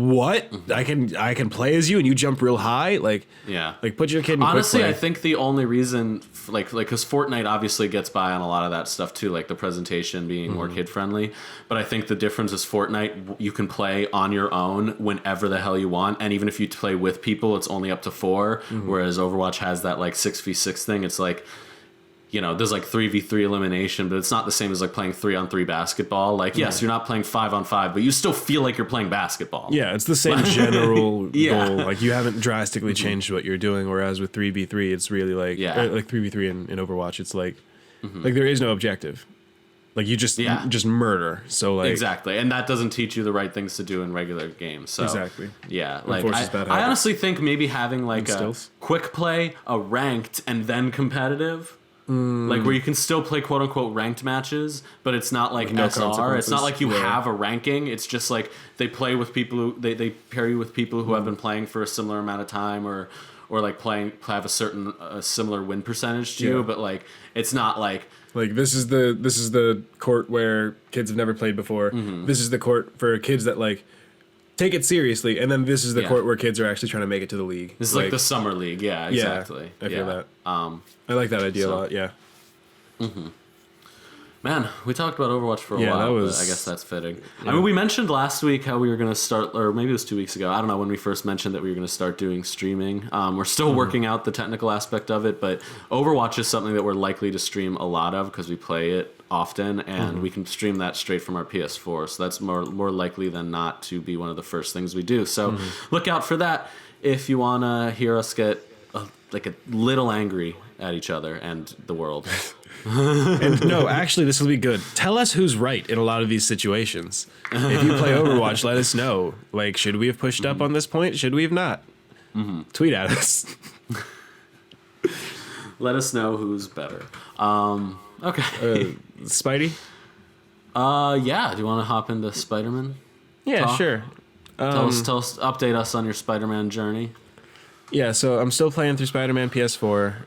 I can play as you and you jump real high? Like, like put your kid in honestly, quick play. I think the only reason like because Fortnite obviously gets by on a lot of that stuff too, like the presentation being more kid friendly. But I think the difference is Fortnite, you can play on your own whenever the hell you want, and even if you play with people, it's only up to 4. Whereas Overwatch has that like 6v6 thing. It's like, you know, there's like 3v3 elimination, but it's not the same as like playing 3-on-3 basketball. Like, yes, you're not playing 5-on-5, but you still feel like you're playing basketball. Yeah, it's the same general goal. Like, you haven't drastically changed what you're doing, whereas with 3v3, it's really like, like 3v3 in Overwatch, it's like, like there is no objective. Like, you just murder. So, like... Exactly, and that doesn't teach you the right things to do in regular games. So, exactly. Yeah, like, I honestly think maybe having, like, a quick play, a ranked, and then competitive... Like where you can still play quote unquote ranked matches, but it's not like no SR. It's not like you have a ranking. It's just like they play with people who they pair you with people who have been playing for a similar amount of time, or like have a certain similar win percentage to you. But like it's not like Like this is the court where kids have never played before. This is the court for kids that like take it seriously, and then this is the court where kids are actually trying to make it to the league. This is like the summer league. Yeah, exactly. I feel that. I like that idea a lot. Yeah. Man, we talked about Overwatch for a while, but I guess that's fitting. Yeah. I mean, we mentioned last week how we were going to start, or maybe it was 2 weeks ago. I don't know when we first mentioned that we were going to start doing streaming. We're still working out the technical aspect of it, but Overwatch is something that we're likely to stream a lot of because we play it often, and we can stream that straight from our PS4. So that's more likely than not to be one of the first things we do. So look out for that if you want to hear us get like a little angry at each other and the world. And no, actually, this will be good. Tell us who's right in a lot of these situations. If you play Overwatch, let us know. Like, should we have pushed up on this point? Should we have not? Tweet at us. Let us know who's better. Okay. Spidey? Yeah. Do you want to hop into Spider-Man? Yeah, talk? sure. Tell us, update us on your Spider-Man journey. Yeah, so I'm still playing through Spider-Man PS4.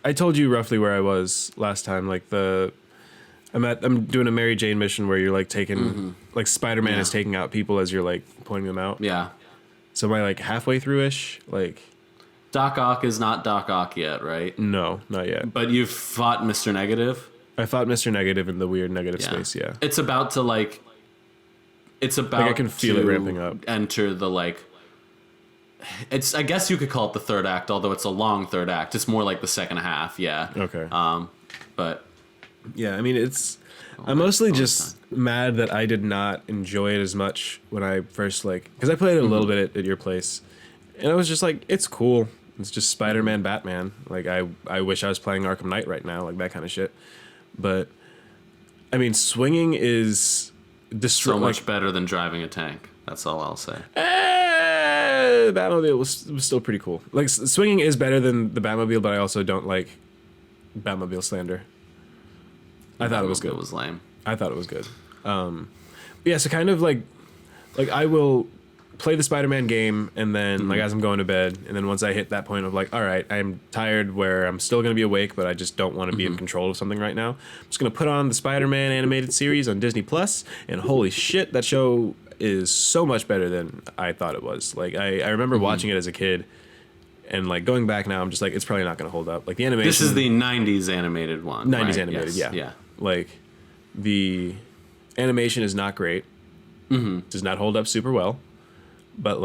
I told you roughly where I was last time. Like I'm doing a Mary Jane mission where you're like taking like Spider-Man is taking out people as you're like pointing them out. Yeah. So am I like halfway through-ish? Like Doc Ock is not Doc Ock yet, right? No, not yet. But you've fought Mr. Negative? I fought Mr. Negative in the weird negative space, yeah. It's about to I can feel it ramping up. Enter the I guess you could call it the third act, although it's a long third act. It's more like the second half, yeah. Okay. But yeah, I mean I'm mostly just mad that I did not enjoy it as much when I first because I played it a little bit at your place, and I was just like, it's cool. It's just Spider-Man, Batman. Like I wish I was playing Arkham Knight right now, like that kind of shit. But I mean, swinging is so much better than driving a tank. That's all I'll say. Batmobile was still pretty cool. Like swinging is better than the Batmobile, but I also don't like Batmobile slander. I thought it was good. It was lame. I thought it was good. Yeah, so kind of like I will play the Spider-Man game, and then as I'm going to bed, and then once I hit that point of all right, I'm tired where I'm still gonna be awake, but I just don't want to be in control of something right now. I'm just gonna put on the Spider-Man animated series on Disney Plus, and holy shit, that show is so much better than I thought it was. Like I remember watching it as a kid, and going back now, I'm just it's probably not gonna hold up. Like the animation. This is the '90s animated one. '90s right? animated, yes. yeah. Like the animation is not great. Does not hold up super well. But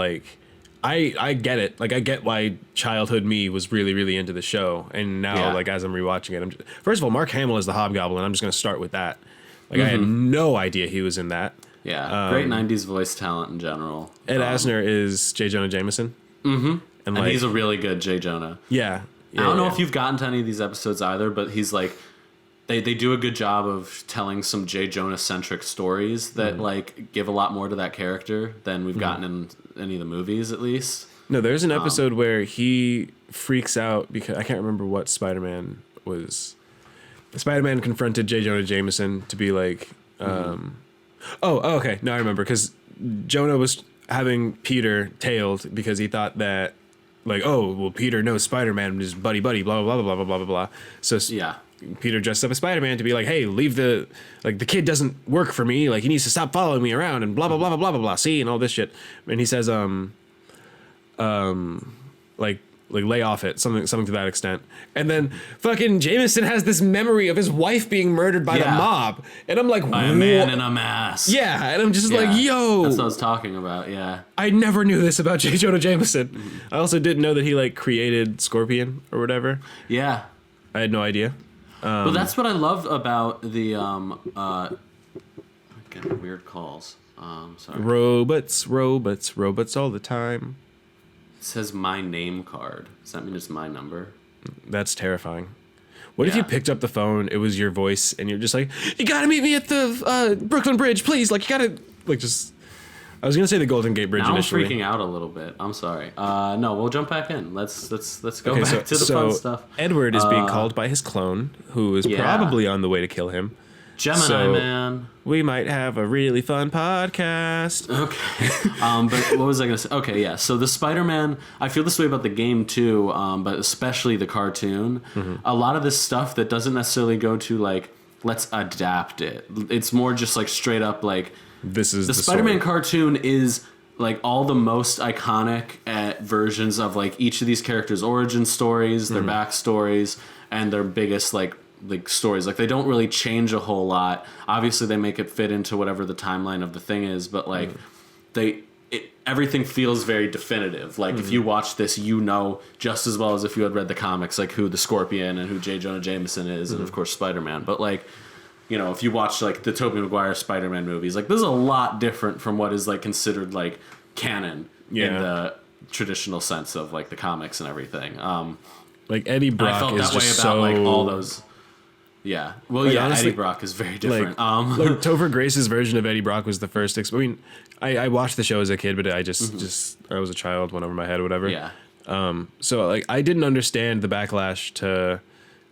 I get it. Like I get why childhood me was really, really into the show, and now as I'm rewatching it, first of all, Mark Hamill is the Hobgoblin. I'm just gonna start with that. I had no idea he was in that. Yeah, great '90s voice talent in general. Ed Asner is J. Jonah Jameson. And he's a really good J. Jonah. Yeah. I don't know if you've gotten to any of these episodes either, but he's they do a good job of telling some J. Jonah centric stories that give a lot more to that character than we've gotten in any of the movies, at least. No, there's an episode where he freaks out because I can't remember what Spider-Man was. Spider-Man confronted J. Jonah Jameson to be okay. No, I remember because Jonah was having Peter tailed because he thought that Peter knows Spider-Man is buddy, blah, blah, blah, blah, blah, blah, blah. So yeah. Peter dressed up as Spider-Man to be hey, leave the kid doesn't work for me. He needs to stop following me around and blah, blah, blah, blah, blah, blah, blah. See, and all this shit. And he says, lay off it, something to that extent. And then fucking Jameson has this memory of his wife being murdered by the mob. And I'm like, by a man in a mask. Yeah. And I'm just yo. That's what I was talking about. Yeah. I never knew this about J. Jonah Jameson. I also didn't know that he created Scorpion or whatever. Yeah. I had no idea. But that's what I love about the getting weird calls. Sorry. Robots all the time. It says my name card. Does that mean it's my number? That's terrifying. What if you picked up the phone, it was your voice, and you're just you gotta meet me at the Brooklyn Bridge, please. You gotta just. I was gonna say the Golden Gate Bridge now initially. I'm freaking out a little bit. I'm sorry. No, we'll jump back in. Let's go back to the fun stuff. Edward is being called by his clone, who is probably on the way to kill him. Gemini Man. We might have a really fun podcast. Okay. But what was I going to say? Okay, yeah. So the Spider-Man, I feel this way about the game too, but especially the cartoon. A lot of this stuff that doesn't necessarily go to like, let's adapt it. It's more just like straight up like, this is the Spider-Man cartoon is like all the most iconic versions of like each of these characters' origin stories, their backstories, and their biggest like stories. Like they don't really change a whole lot. Obviously they make it fit into whatever the timeline of the thing is, but like everything feels very definitive. Like if you watch this, you know just as well as if you had read the comics, like who the Scorpion and who J. Jonah Jameson is, and of course Spider-Man. But like, you know, if you watch like the Tobey Maguire Spider-Man movies, like there's a lot different from what is like considered like canon in the traditional sense of like the comics and everything. Like Eddie Brock I felt is that way just about so... like all those. Yeah. Well, like, yeah, honestly, Eddie Brock is very different. Like Topher Grace's version of Eddie Brock was the first. I mean, I watched the show as a kid, but I just I was a child, went over my head or whatever. Yeah. So like I didn't understand the backlash to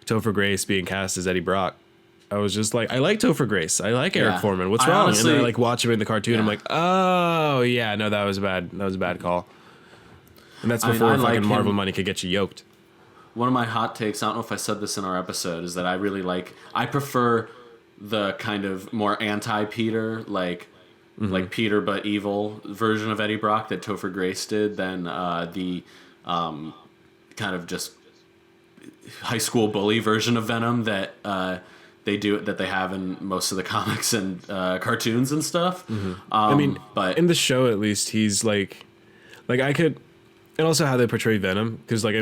Topher Grace being cast as Eddie Brock. I was just like, I like Topher Grace. I like Eric Foreman. What's wrong? Honestly, and then I like watch him in the cartoon. Yeah. I'm like, oh yeah, no, that was bad. That was a bad call. And that's before fucking Marvel money could get you yoked. One of my hot takes, I don't know if I said this in our episode, is that I prefer the kind of more anti-Peter, like Peter but evil version of Eddie Brock that Topher Grace did than the kind of just high school bully version of Venom that they have in most of the comics and cartoons and stuff. I mean, but in the show at least, he's like I could, and also how they portray Venom, because like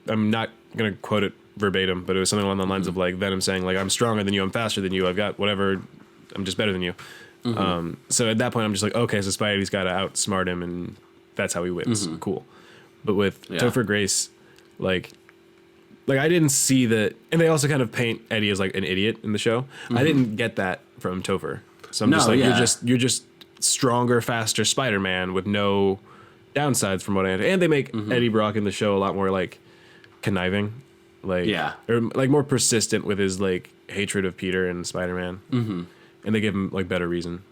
I'm not gonna quote it verbatim, but it was something along the lines of like Venom saying like, I'm stronger than you, I'm faster than you, I've got whatever, I'm just better than you. So at that point I'm just like, okay, so Spidey's got to outsmart him, and that's how he wins. Cool. But with Topher Grace, like I didn't see that, and they also kind of paint Eddie as like an idiot in the show. I didn't get that from Topher, so I'm just like, you're just stronger, faster Spider-Man with no downsides from what I understand. And they make Eddie Brock in the show a lot more like conniving, like or like more persistent with his like hatred of Peter and Spider-Man, and they give him like better reason.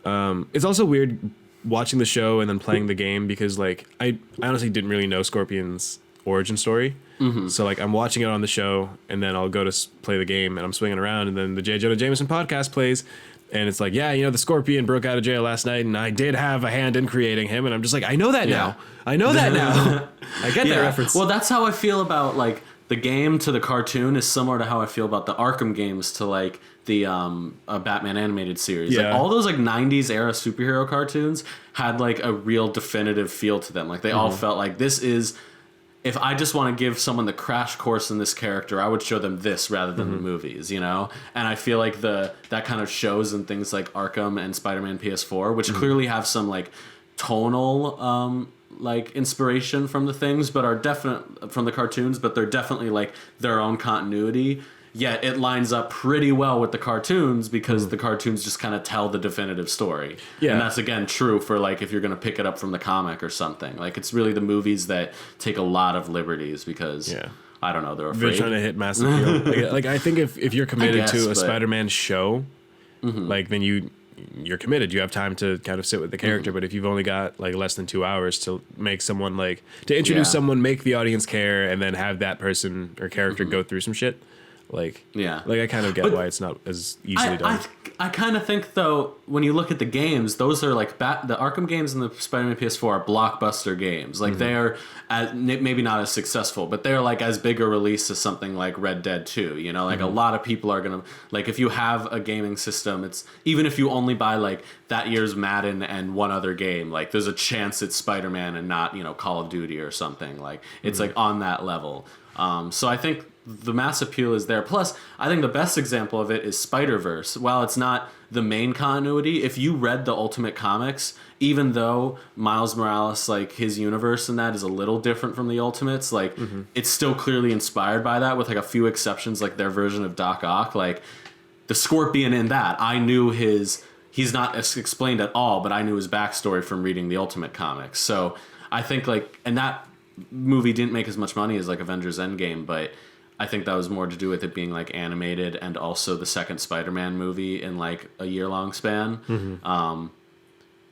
It's also weird watching the show and then playing the game, because like I honestly didn't really know Scorpion's origin story. So like I'm watching it on the show, and then I'll go to play the game, and I'm swinging around, and then the J. Jonah Jameson podcast plays, and it's like, yeah, you know, the Scorpion broke out of jail last night, and I did have a hand in creating him, and I'm just like, I know that now. I know that now. I get that reference. Well, that's how I feel about like the game to the cartoon is similar to how I feel about the Arkham games to like the Batman animated series. Like all those like 90s era superhero cartoons had like a real definitive feel to them. Like they all felt like, this is, if I just want to give someone the crash course in this character, I would show them this rather than the movies, you know? And I feel like that kind of shows in things like Arkham and Spider-Man PS4, which clearly have some like tonal like inspiration from the things, but are definite from the cartoons, but they're definitely like their own continuity. Yet it lines up pretty well with the cartoons, because the cartoons just kind of tell the definitive story. Yeah. And that's, again, true for, like, if you're going to pick it up from the comic or something. Like, it's really the movies that take a lot of liberties because, I don't know, they're afraid. They're trying to hit mass appeal. like, I think if you're committed to a Spider-Man show, like, then you're committed. You have time to kind of sit with the character. But if you've only got, like, less than 2 hours to make someone, like, to introduce someone, make the audience care, and then have that person or character go through some shit, like, I kind of get why it's not as easily done. I kind of think, though, when you look at the games, those are like the Arkham games and the Spider-Man PS4 are blockbuster games. Like they are maybe not as successful, but they're like as big a release as something like Red Dead 2. You know, like a lot of people are gonna, like, if you have a gaming system, it's even if you only buy like that year's Madden and one other game, like there's a chance it's Spider-Man and not, you know, Call of Duty or something. Like it's like on that level. So I think the mass appeal is there. Plus, I think the best example of it is Spider-Verse. While it's not the main continuity, if you read the Ultimate Comics, even though Miles Morales, like his universe and that is a little different from the Ultimates, like it's still clearly inspired by that, with like a few exceptions, like their version of Doc Ock. Like the Scorpion in that, I knew he's not explained at all, but I knew his backstory from reading the Ultimate Comics. So I think like, and that movie didn't make as much money as like Avengers Endgame, but I think that was more to do with it being like animated and also the second Spider-Man movie in like a year-long span.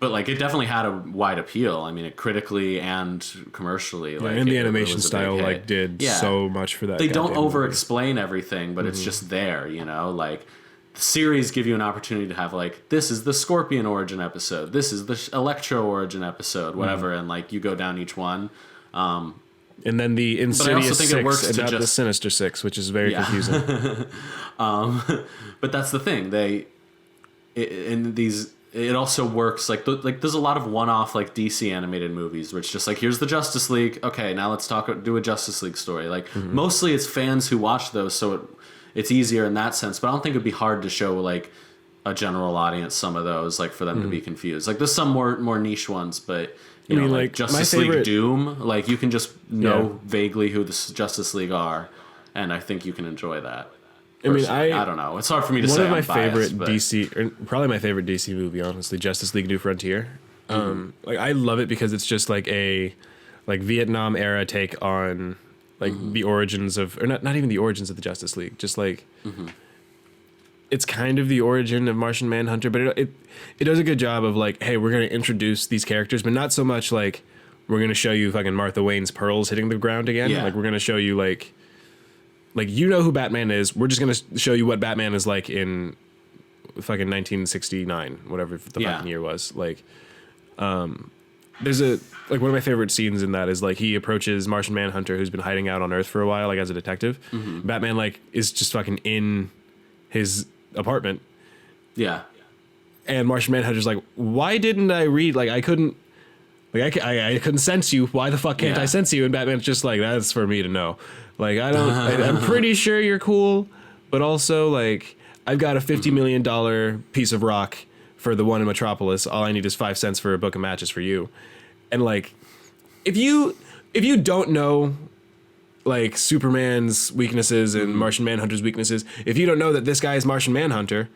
But like it definitely had a wide appeal. I mean, it critically and commercially, like, and the it animation was a big style hit. like did so much for that. They don't goddamn movie. over-explain everything, but it's just there, you know. Like the series give you an opportunity to have like, this is the Scorpion origin episode, this is the Electro origin episode, whatever, and like you go down each one. And then the Insidious think 6 it works and to not the just- Sinister 6, which is very confusing. But that's the thing. It also works like there's a lot of one-off like DC animated movies where it's just like, here's the Justice League. Okay, now let's do a Justice League story. Like mostly it's fans who watch those, so it's easier in that sense. But I don't think it'd be hard to show like a general audience some of those, like for them to be confused. Like there's some more niche ones, but you know, like Justice League Doom, like you can just know vaguely who the Justice League are, and I think you can enjoy that. I mean, I don't know. It's hard for me to one say. of my I'm biased, favorite but- DC, or probably my favorite DC movie, honestly, Justice League: New Frontier. Like I love it because it's just like a Vietnam era take on like the origins of, or not even the origins of the Justice League, just like it's kind of the origin of Martian Manhunter, but it does a good job of like, hey, we're gonna introduce these characters, but not so much like we're gonna show you fucking Martha Wayne's pearls hitting the ground again. Yeah. Like we're gonna show you like you know who Batman is. We're just gonna show you what Batman is like in fucking 1969, whatever the fucking year was. Like, there's one of my favorite scenes in that is like he approaches Martian Manhunter, who's been hiding out on Earth for a while, like as a detective. Batman like is just fucking in his apartment, and Martian Manhunter's like, why didn't I read? Like I couldn't. Like I couldn't sense you. Why the fuck can't I sense you? And Batman's just like, that's for me to know. Like I'm pretty sure you're cool, but also like I've got a $50 million piece of rock for the one in Metropolis. All I need is 5 cents for a book of matches for you. And like, if you don't know like Superman's weaknesses and Martian Manhunter's weaknesses, if you don't know that this guy is Martian Manhunter,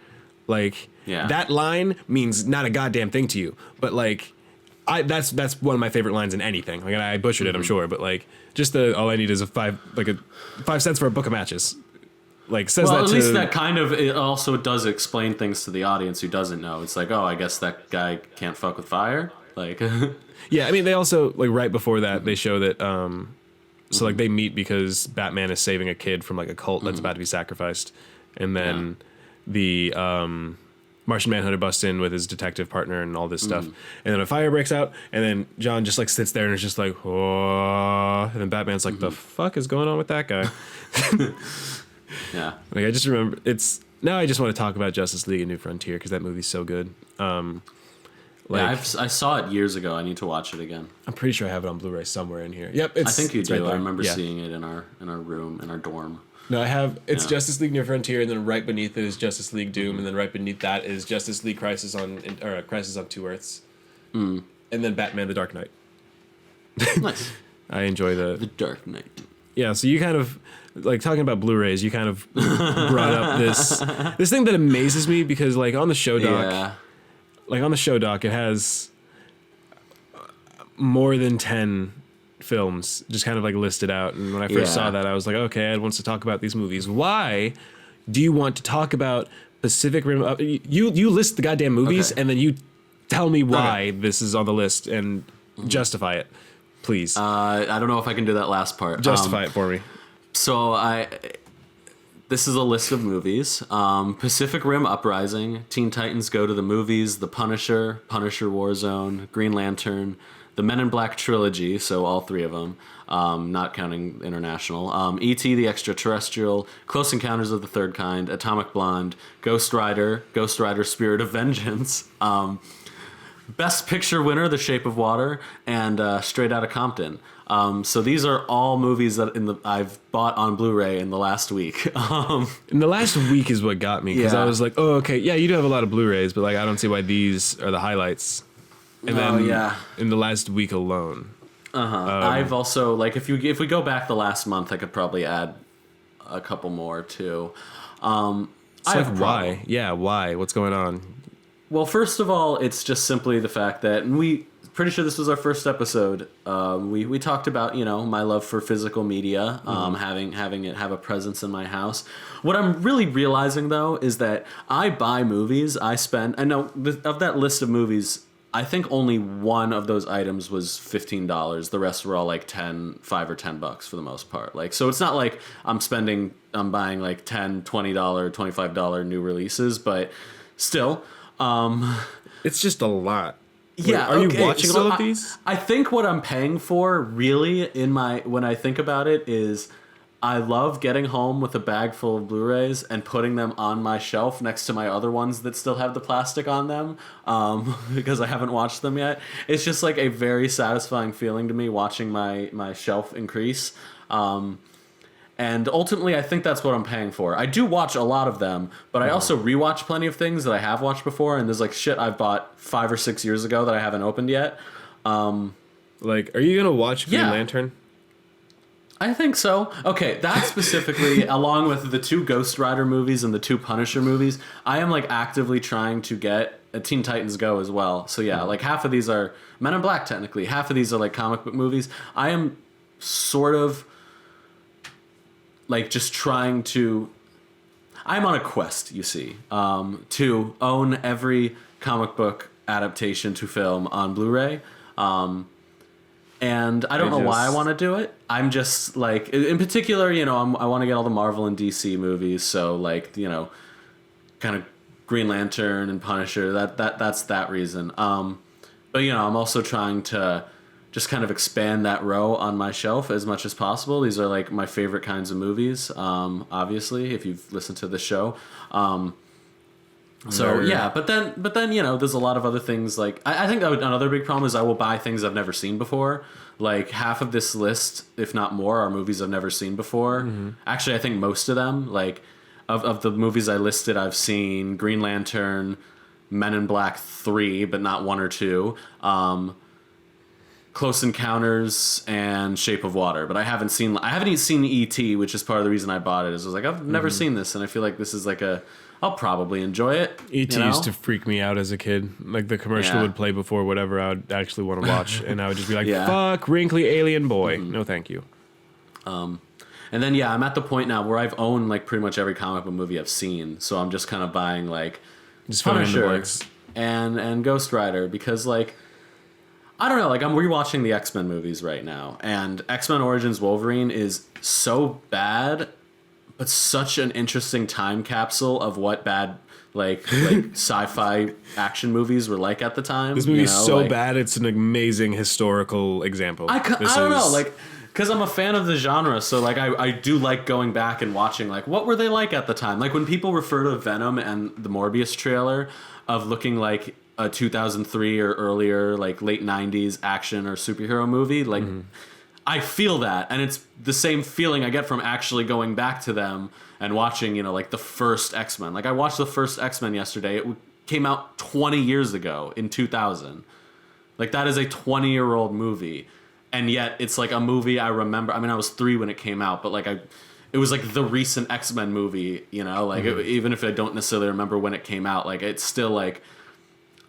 like that line means not a goddamn thing to you. But like. That's one of my favorite lines in anything. Like, and I butchered it, I'm sure, but like, just all I need is a 5 cents for a book of matches. Like, says that at to, least that kind of, it also does explain things to the audience who doesn't know. It's like, oh, I guess that guy can't fuck with fire. Like, yeah. I mean, they also like right before that they show that so like they meet because Batman is saving a kid from like a cult that's about to be sacrificed, and then the Martian Manhunter busts in with his detective partner and all this stuff. And then a fire breaks out, and then John just like sits there and is just like, oh, and then Batman's like, the fuck is going on with that guy? Like I just remember now I just want to talk about Justice League and New Frontier because that movie's so good. I saw it years ago. I need to watch it again. I'm pretty sure I have it on Blu-ray somewhere in here. Yep, I think you do. Right, I remember seeing it in our room, in our dorm. No, I have. It's Justice League New Frontier, and then right beneath it is Justice League Doom, and then right beneath that is Justice League Crisis on Two Earths, and then Batman: The Dark Knight. Nice. I enjoy The Dark Knight. Yeah, so you kind of like talking about Blu-rays. You kind of brought up this thing that amazes me because like on the show doc, it has more than 10 films just kind of like listed out, and when I first saw that I was like, okay, Ed wants to talk about these movies. Why do you want to talk about Pacific Rim? You list the goddamn movies and then you tell me why this is on the list and justify it, please. I don't know if I can do that last part. Justify it for me. So this is a list of movies. Pacific Rim Uprising, Teen Titans Go to the Movies, The Punisher, Punisher Warzone, Green Lantern, the Men in Black trilogy, so all 3 of them, not counting international. E.T. the Extraterrestrial, Close Encounters of the Third Kind, Atomic Blonde, Ghost Rider Spirit of Vengeance, Best Picture winner, The Shape of Water, and Straight Outta Compton. So these are all movies that I've bought on Blu-ray in the last week. In the last week is what got me, because I was like, oh, okay, yeah, you do have a lot of Blu-rays, but like I don't see why these are the highlights. And then in the last week alone. I've also, like, if we go back the last month, I could probably add a couple more too. Why? Yeah, why? What's going on? Well, first of all, it's just simply the fact that pretty sure this was our first episode. We talked about, you know, my love for physical media, having it have a presence in my house. What I'm really realizing though is that I buy movies. I know of that list of movies, I think only one of those items was $15. The rest were all like $5 or $10 for the most part. Like, so it's not like I'm buying like $10, $20, $25 new releases, but still, it's just a lot. Yeah. Wait, are you watching all of these? I think what I'm paying for really when I think about it is I love getting home with a bag full of Blu-rays and putting them on my shelf next to my other ones that still have the plastic on them, because I haven't watched them yet. It's just like a very satisfying feeling to me watching my shelf increase. And ultimately, I think that's what I'm paying for. I do watch a lot of them, but I also rewatch plenty of things that I have watched before, and there's like shit I've bought 5 or 6 years ago that I haven't opened yet. Like, are you gonna watch Green Lantern? I think so. Okay, that specifically, along with the 2 Ghost Rider movies and the 2 Punisher movies, I am like actively trying to get a Teen Titans Go as well. So yeah, like half of these are Men in Black technically, half of these are like comic book movies. I am sort of like just trying to... I'm on a quest, you see, to own every comic book adaptation to film on Blu-ray. And I don't know why I want to do it. I'm just like, in particular, you know, I want to get all the Marvel and DC movies. So like, you know, kind of Green Lantern and Punisher. That's that reason. But you know, I'm also trying to just kind of expand that row on my shelf as much as possible. These are like my favorite kinds of movies. Obviously, if you've listened to the show. So yeah, but then you know, there's a lot of other things. Like I think another big problem is I will buy things I've never seen before. Like half of this list, if not more, are movies I've never seen before. Actually, I think most of them, like of the movies I listed, I've seen Green Lantern, Men in Black 3, but not 1 or 2, Close Encounters, and Shape of Water. But I haven't even seen E.T., which is part of the reason I bought it. Is I was like, I've never seen this, and I feel like this is like I'll probably enjoy it. E.T. used to freak me out as a kid. Like the commercial would play before whatever I would actually want to watch, and I would just be like, "Fuck, wrinkly alien boy, no thank you." And then I'm at the point now where I've owned like pretty much every comic book movie I've seen, so I'm just kind of buying like just Punisher and Ghost Rider because like I don't know, like I'm rewatching the X-Men movies right now, and X-Men Origins Wolverine is so bad. But such an interesting time capsule of what bad like sci-fi action movies were like at the time. This movie is so bad, it's an amazing historical example. I don't know, like, because I'm a fan of the genre, so like I do like going back and watching like what were they like at the time. Like when people refer to Venom and the Morbius trailer of looking like a 2003 or earlier, like late 90s action or superhero movie, like. I feel that, and it's the same feeling I get from actually going back to them and watching, you know, like the first X-Men. Like I watched the first X-Men yesterday. It came out 20 years ago in 2000. Like that is a 20-year-old movie, and yet it's like a movie I remember. I mean, I was 3 when it came out, but like it was like the recent X-Men movie, you know, like even if I don't necessarily remember when it came out, like it's still like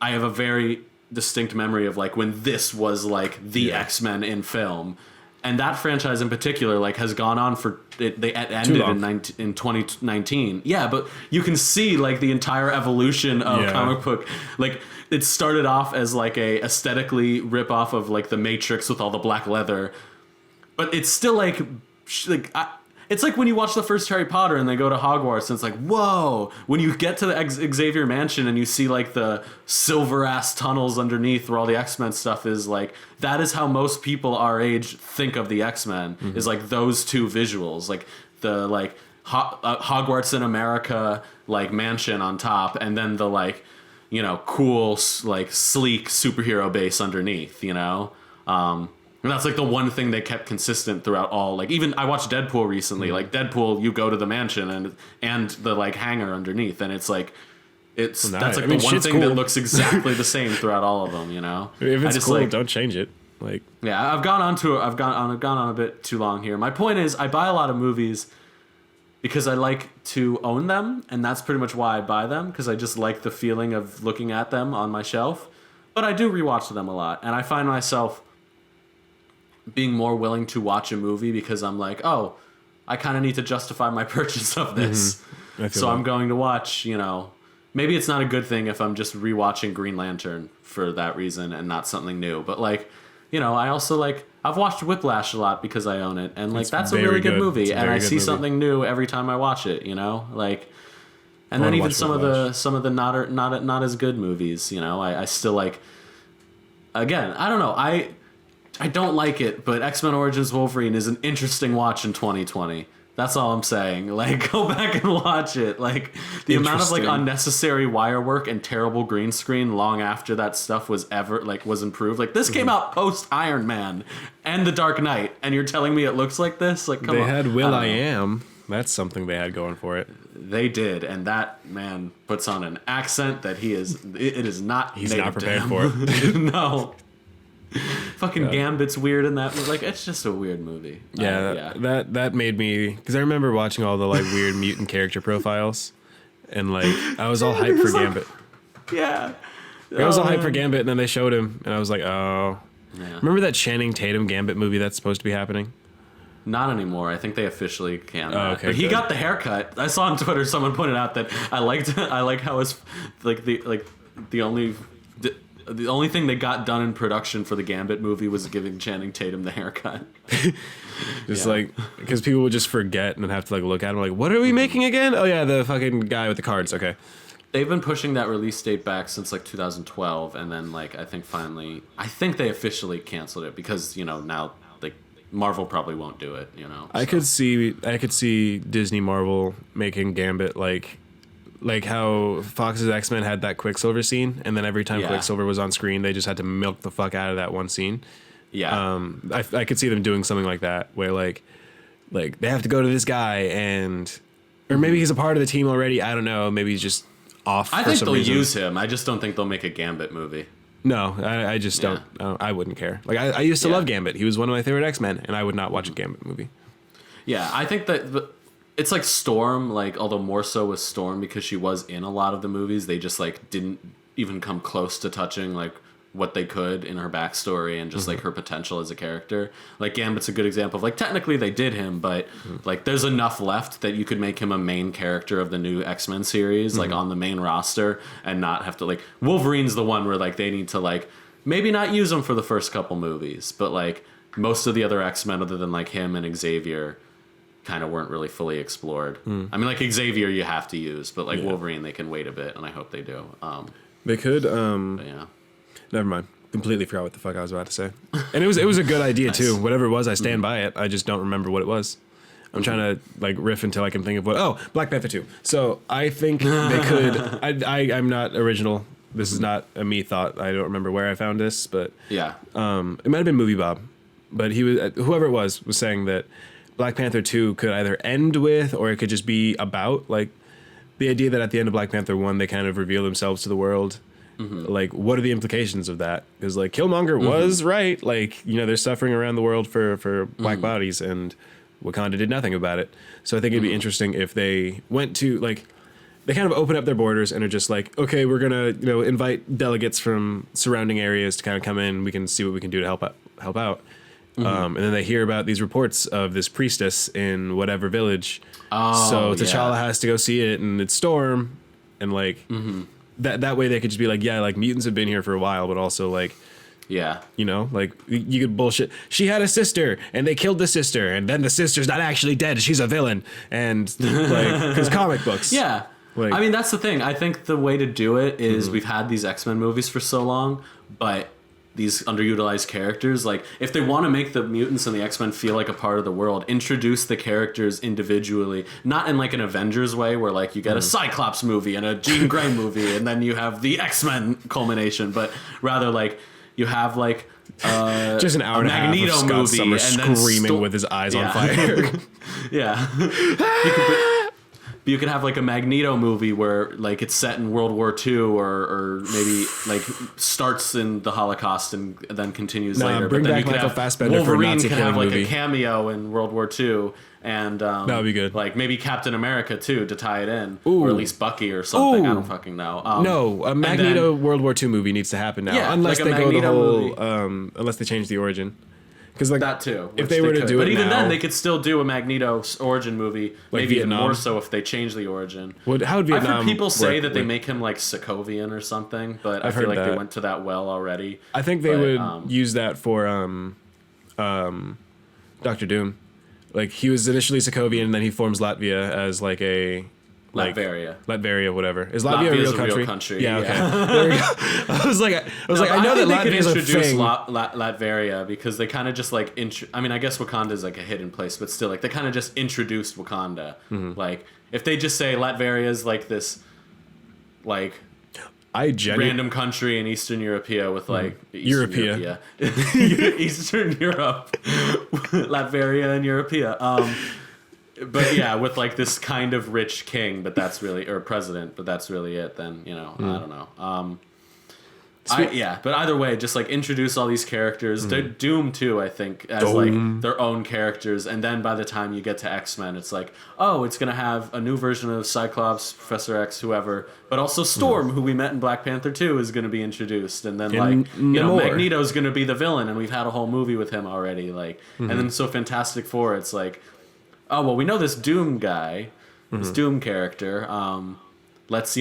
I have a very distinct memory of like when this was like the X-Men in film. And that franchise in particular, like, has gone on for they ended in 2019. Yeah, but you can see like the entire evolution of comic book. Like, it started off as like a aesthetically rip off of like the Matrix with all the black leather, but it's still like it's like when you watch the first Harry Potter and they go to Hogwarts and it's like, whoa, when you get to the Xavier Mansion and you see like the silver ass tunnels underneath where all the X-Men stuff is, like that is how most people our age think of the X-Men is like those 2 visuals, like the like Hogwarts in America like mansion on top and then the like, you know, cool like sleek superhero base underneath, you know. And that's like the one thing they kept consistent throughout all. Like even I watched Deadpool recently. Like Deadpool, you go to the mansion and the like hangar underneath, and it's like that's like the one thing that looks exactly the same throughout all of them. You know, if it's cool, like, don't change it. Like I've gone on a bit too long here. My point is, I buy a lot of movies because I like to own them, and that's pretty much why I buy them because I just like the feeling of looking at them on my shelf. But I do rewatch them a lot, and I find myself being more willing to watch a movie because I'm like, oh, I kind of need to justify my purchase of this. So I'm going to watch, maybe it's not a good thing if I'm just rewatching Green Lantern for that reason and not something new. But I also I've watched Whiplash a lot because I own it, and that's a really good movie, and I see something new every time I watch it, And then even some of the not as good movies, I still again, I don't know. I don't like it, but X-Men Origins Wolverine is an interesting watch in 2020. That's all I'm saying. Go back and watch it. The amount of unnecessary wire work and terrible green screen long after that stuff was was improved. This came out post Iron Man and The Dark Knight, and you're telling me it looks like this? Come on. They had Will.i.am. That's something they had going for it. They did, and that man puts on an accent that it is not. He's not prepared for it. No. Fucking Gambit's weird in that. It's just a weird movie. Yeah, that made me, because I remember watching all the weird mutant character profiles, and I was all hyped for Gambit. Yeah. I was all hyped for Gambit, and then they showed him, and I was like, oh. Yeah. Remember that Channing Tatum Gambit movie that's supposed to be happening? Not anymore. I think they officially can. Okay, but he got the haircut. I saw on Twitter someone pointed out that I like how his the only thing they got done in production for the Gambit movie was giving Channing Tatum the haircut. Just because people would just forget and then have to look at him what are we making again? Oh yeah, the fucking guy with the cards. Okay. They've been pushing that release date back since 2012, and then I think they officially canceled it because now Marvel probably won't do it. So. I could see Disney Marvel making Gambit like how Fox's X-Men had that Quicksilver scene, and then every time Quicksilver was on screen, they just had to milk the fuck out of that one scene. Yeah. I could see them doing something like that, where they have to go to this guy, or maybe he's a part of the team already. I don't know. Maybe he's just off. I think they'll use him. I just don't think they'll make a Gambit movie. No, I just don't. I wouldn't care. I used to love Gambit. He was one of my favorite X-Men, and I would not watch a Gambit movie. Yeah, I think that. It's like Storm, although more so with Storm because she was in a lot of the movies, they just didn't even come close to touching what they could in her backstory and just her potential as a character. Gambit's a good example of technically they did him, but there's enough left that you could make him a main character of the new X-Men series, on the main roster, and not have to Wolverine's the one where they need to maybe not use him for the first couple movies, but most of the other X-Men other than him and Xavier kind of weren't really fully explored. I mean, Xavier you have to use, but Wolverine they can wait a bit, and I hope they do. They could. Yeah. Never mind. Completely forgot what the fuck I was about to say. And it was a good idea nice. Too. Whatever it was, I stand by it. I just don't remember what it was. I'm trying to riff until I can think of what. Oh, Black Panther 2. So I think they could. I'm not original. This is not a me thought. I don't remember where I found this, but yeah. It might have been Movie Bob, but he was whoever it was saying that Black Panther 2 could either end with, or it could just be about the idea that at the end of Black Panther 1 they kind of reveal themselves to the world. What are the implications of that? Because Killmonger was right. They're suffering around the world for black bodies, and Wakanda did nothing about it. So I think it'd be interesting if they went to they kind of open up their borders and are just okay, we're gonna invite delegates from surrounding areas to kind of come in. We can see what we can do to help out. And then they hear about these reports of this priestess in whatever village. Oh, so T'Challa has to go see it, and it's Storm, and that way they could just be mutants have been here for a while, but also yeah, you could bullshit. She had a sister, and they killed the sister, and then the sister's not actually dead. She's a villain, and because comic books. Yeah, I mean that's the thing. I think the way to do it is we've had these X-Men movies for so long, but these underutilized characters, if they want to make the mutants and the X-Men feel like a part of the world, introduce the characters individually, not in an Avengers way where you get a Cyclops movie and a Jean Grey movie and then you have the X-Men culmination, but rather you have just an hour and a half of Scott Summers screaming with his eyes on fire. Yeah. you could have like a Magneto movie where like it's set in World War II or maybe like starts in the Holocaust and then continues later. Bring but then back you could Michael have Fassbender for a Wolverine Nazi could have killing like movie. a cameo in World War II. And that would be good. Like maybe Captain America too to tie it in, Ooh. or at least Bucky or something. I Ooh. don't fucking know. No, a Magneto World War II movie needs to happen now, Yeah, unless like a they go the Magneto whole, unless they change the origin. Because like that too. if they were to do but it even now, then, they could still do a Magneto origin movie. Like maybe Vietnam. even more so if they change the origin. How would I've Vietnam heard people say work that they with- make him like Sokovian or something, but I I've feel heard like they that. went to that well already. I think they But, would use that for Doctor Doom. Like he was initially Sokovian, and then he forms Latvia as like a Latveria, whatever. Is Latvia Latvia's a real country? Yeah, okay. There we go. I was like, I know that they could Latvia is a introduce thing. Latveria because they kind of just like I mean, I guess Wakanda is like a hidden place, but still, like they kind of just introduced Wakanda. Like if they just say Latveria is like this, like random country in Eastern Europea with like Eastern Europe, Latveria and Europea. But yeah, with like this kind of rich king, but that's really or president, but that's really it. Then I don't know. But either way, just like introduce all these characters. Doom too, I think, as like their own characters, and then by the time you get to X-Men, it's like, oh, it's gonna have a new version of Cyclops, Professor X, whoever, but also Storm, who we met in Black Panther 2, is gonna be introduced, and then Magneto's gonna be the villain, and we've had a whole movie with him already, like, and then so Fantastic Four, it's like, oh well, we know this Doom guy, this Doom character. Let's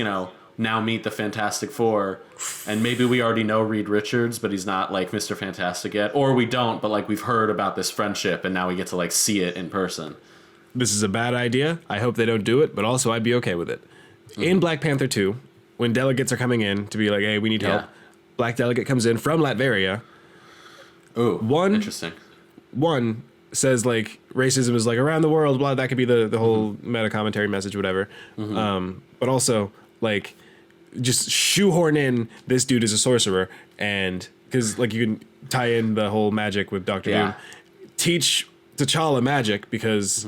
now meet the Fantastic Four, and maybe we already know Reed Richards, but he's not like Mr. Fantastic yet, or we don't, but like we've heard about this friendship, and now we get to like see it in person. This is a bad idea. I hope they don't do it, but also I'd be okay with it. In Black Panther 2, when delegates are coming in to be like, hey, we need help, Black delegate comes in from Latveria. Oh, interesting. One says like racism is like around the world, blah. That could be the whole meta commentary message, whatever. But also like just shoehorn in this dude is a sorcerer, and because like you can tie in the whole magic with Doctor Doom. Teach T'Challa magic because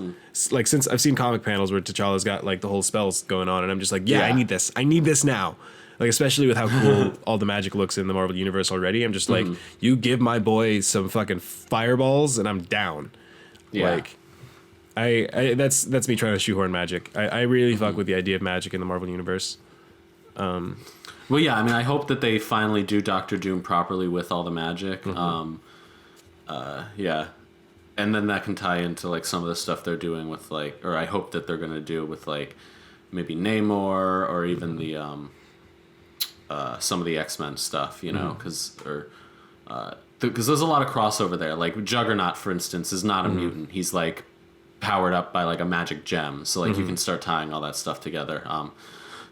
like since I've seen comic panels where T'Challa's got like the whole spells going on, and I'm just like, I need this now. Like, especially with how cool all the magic looks in the Marvel Universe already. I'm just like, you give my boy some fucking fireballs and I'm down. Yeah. Like, I that's me trying to shoehorn magic. I really fuck with the idea of magic in the Marvel Universe. Well, yeah, I mean, I hope that they finally do Doctor Doom properly with all the magic. Yeah. And then that can tie into, like, some of the stuff they're doing with, like, or I hope that they're going to do with, like, maybe Namor or even the, some of the X-Men stuff, because there's a lot of crossover there. Like, Juggernaut, for instance, is not a mutant. He's, like, powered up by, like, a magic gem. So, like, you can start tying all that stuff together.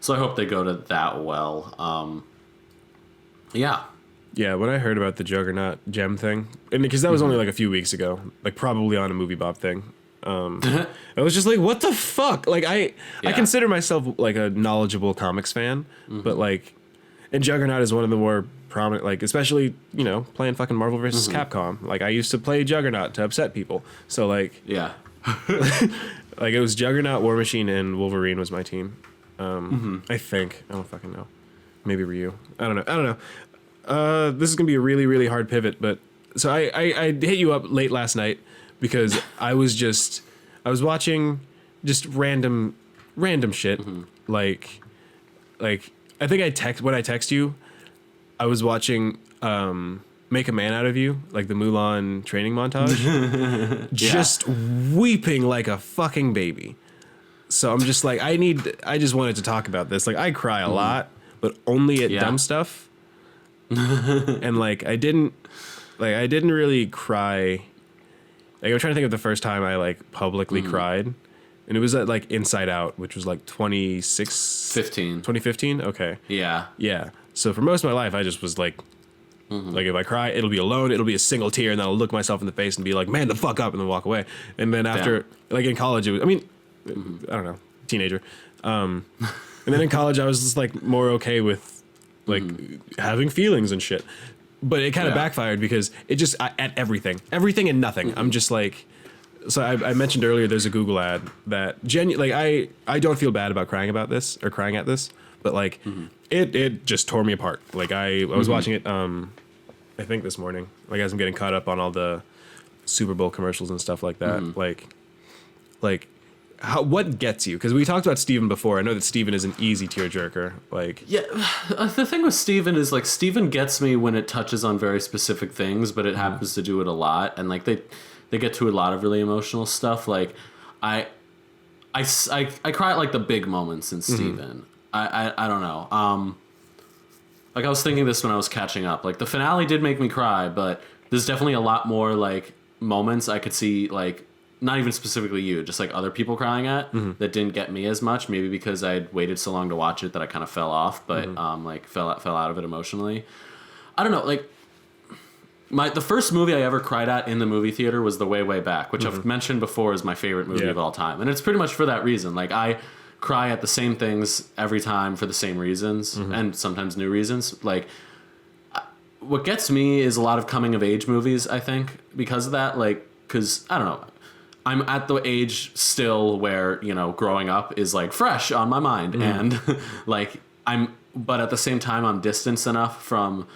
So I hope they go to that well. Yeah. Yeah, when I heard about the Juggernaut gem thing, and because that was only like a few weeks ago, like probably on a Movie Bob thing, I was just like, what the fuck? Like I consider myself like a knowledgeable comics fan, but like, and Juggernaut is one of the more prominent, like especially playing fucking Marvel vs. Capcom. Like I used to play Juggernaut to upset people, so like like it was Juggernaut, War Machine, and Wolverine was my team. I think I don't fucking know. Maybe Ryu. I don't know. This is gonna be a really, really hard pivot, but so I hit you up late last night because I was watching just random shit. Like I think when I text you, I was watching Make a Man Out of You, like the Mulan training montage. Just weeping like a fucking baby. So I'm just like, I just wanted to talk about this. Like I cry a lot, but only at dumb stuff. And like I didn't really cry. Like I'm trying to think of the first time I like publicly cried, and it was at like Inside Out, which was like 2015. Okay. Yeah. So for most of my life, I just was like, like if I cry, it'll be alone. It'll be a single tear, and then I'll look myself in the face and be like, "Man, the fuck up," and then walk away. And then after, like in college, it was. I mean, I don't know, teenager. And then in college, I was just like more okay with like having feelings and shit, but it kind of backfired because it just at everything and nothing. I'm just like, So I mentioned earlier there's a Google ad that I don't feel bad about crying about this or crying at this, but like it just tore me apart. Like I was watching it I think this morning, like as I'm getting caught up on all the Super Bowl commercials and stuff like that. What gets you? Because we talked about Steven before. I know that Steven is an easy tearjerker. Like, yeah, the thing with Steven is like Steven gets me when it touches on very specific things, but it happens to do it a lot, and like they get to a lot of really emotional stuff. Like I cry at like the big moments in Steven. I don't know. Like I was thinking this when I was catching up. Like the finale did make me cry, but there's definitely a lot more like moments I could see, like not even specifically you, just like other people crying at that didn't get me as much. Maybe because I'd waited so long to watch it that I kind of fell off, but like fell out of it emotionally. I don't know. Like the first movie I ever cried at in the movie theater was The Way Back, which I've mentioned before is my favorite movie of all time, and it's pretty much for that reason. Like I cry at the same things every time for the same reasons, and sometimes new reasons. Like what gets me is a lot of coming of age movies, I think, because of that. Like, because I don't know, I'm at the age still where, you know, growing up is like fresh on my mind, and like but at the same time I'm distanced enough from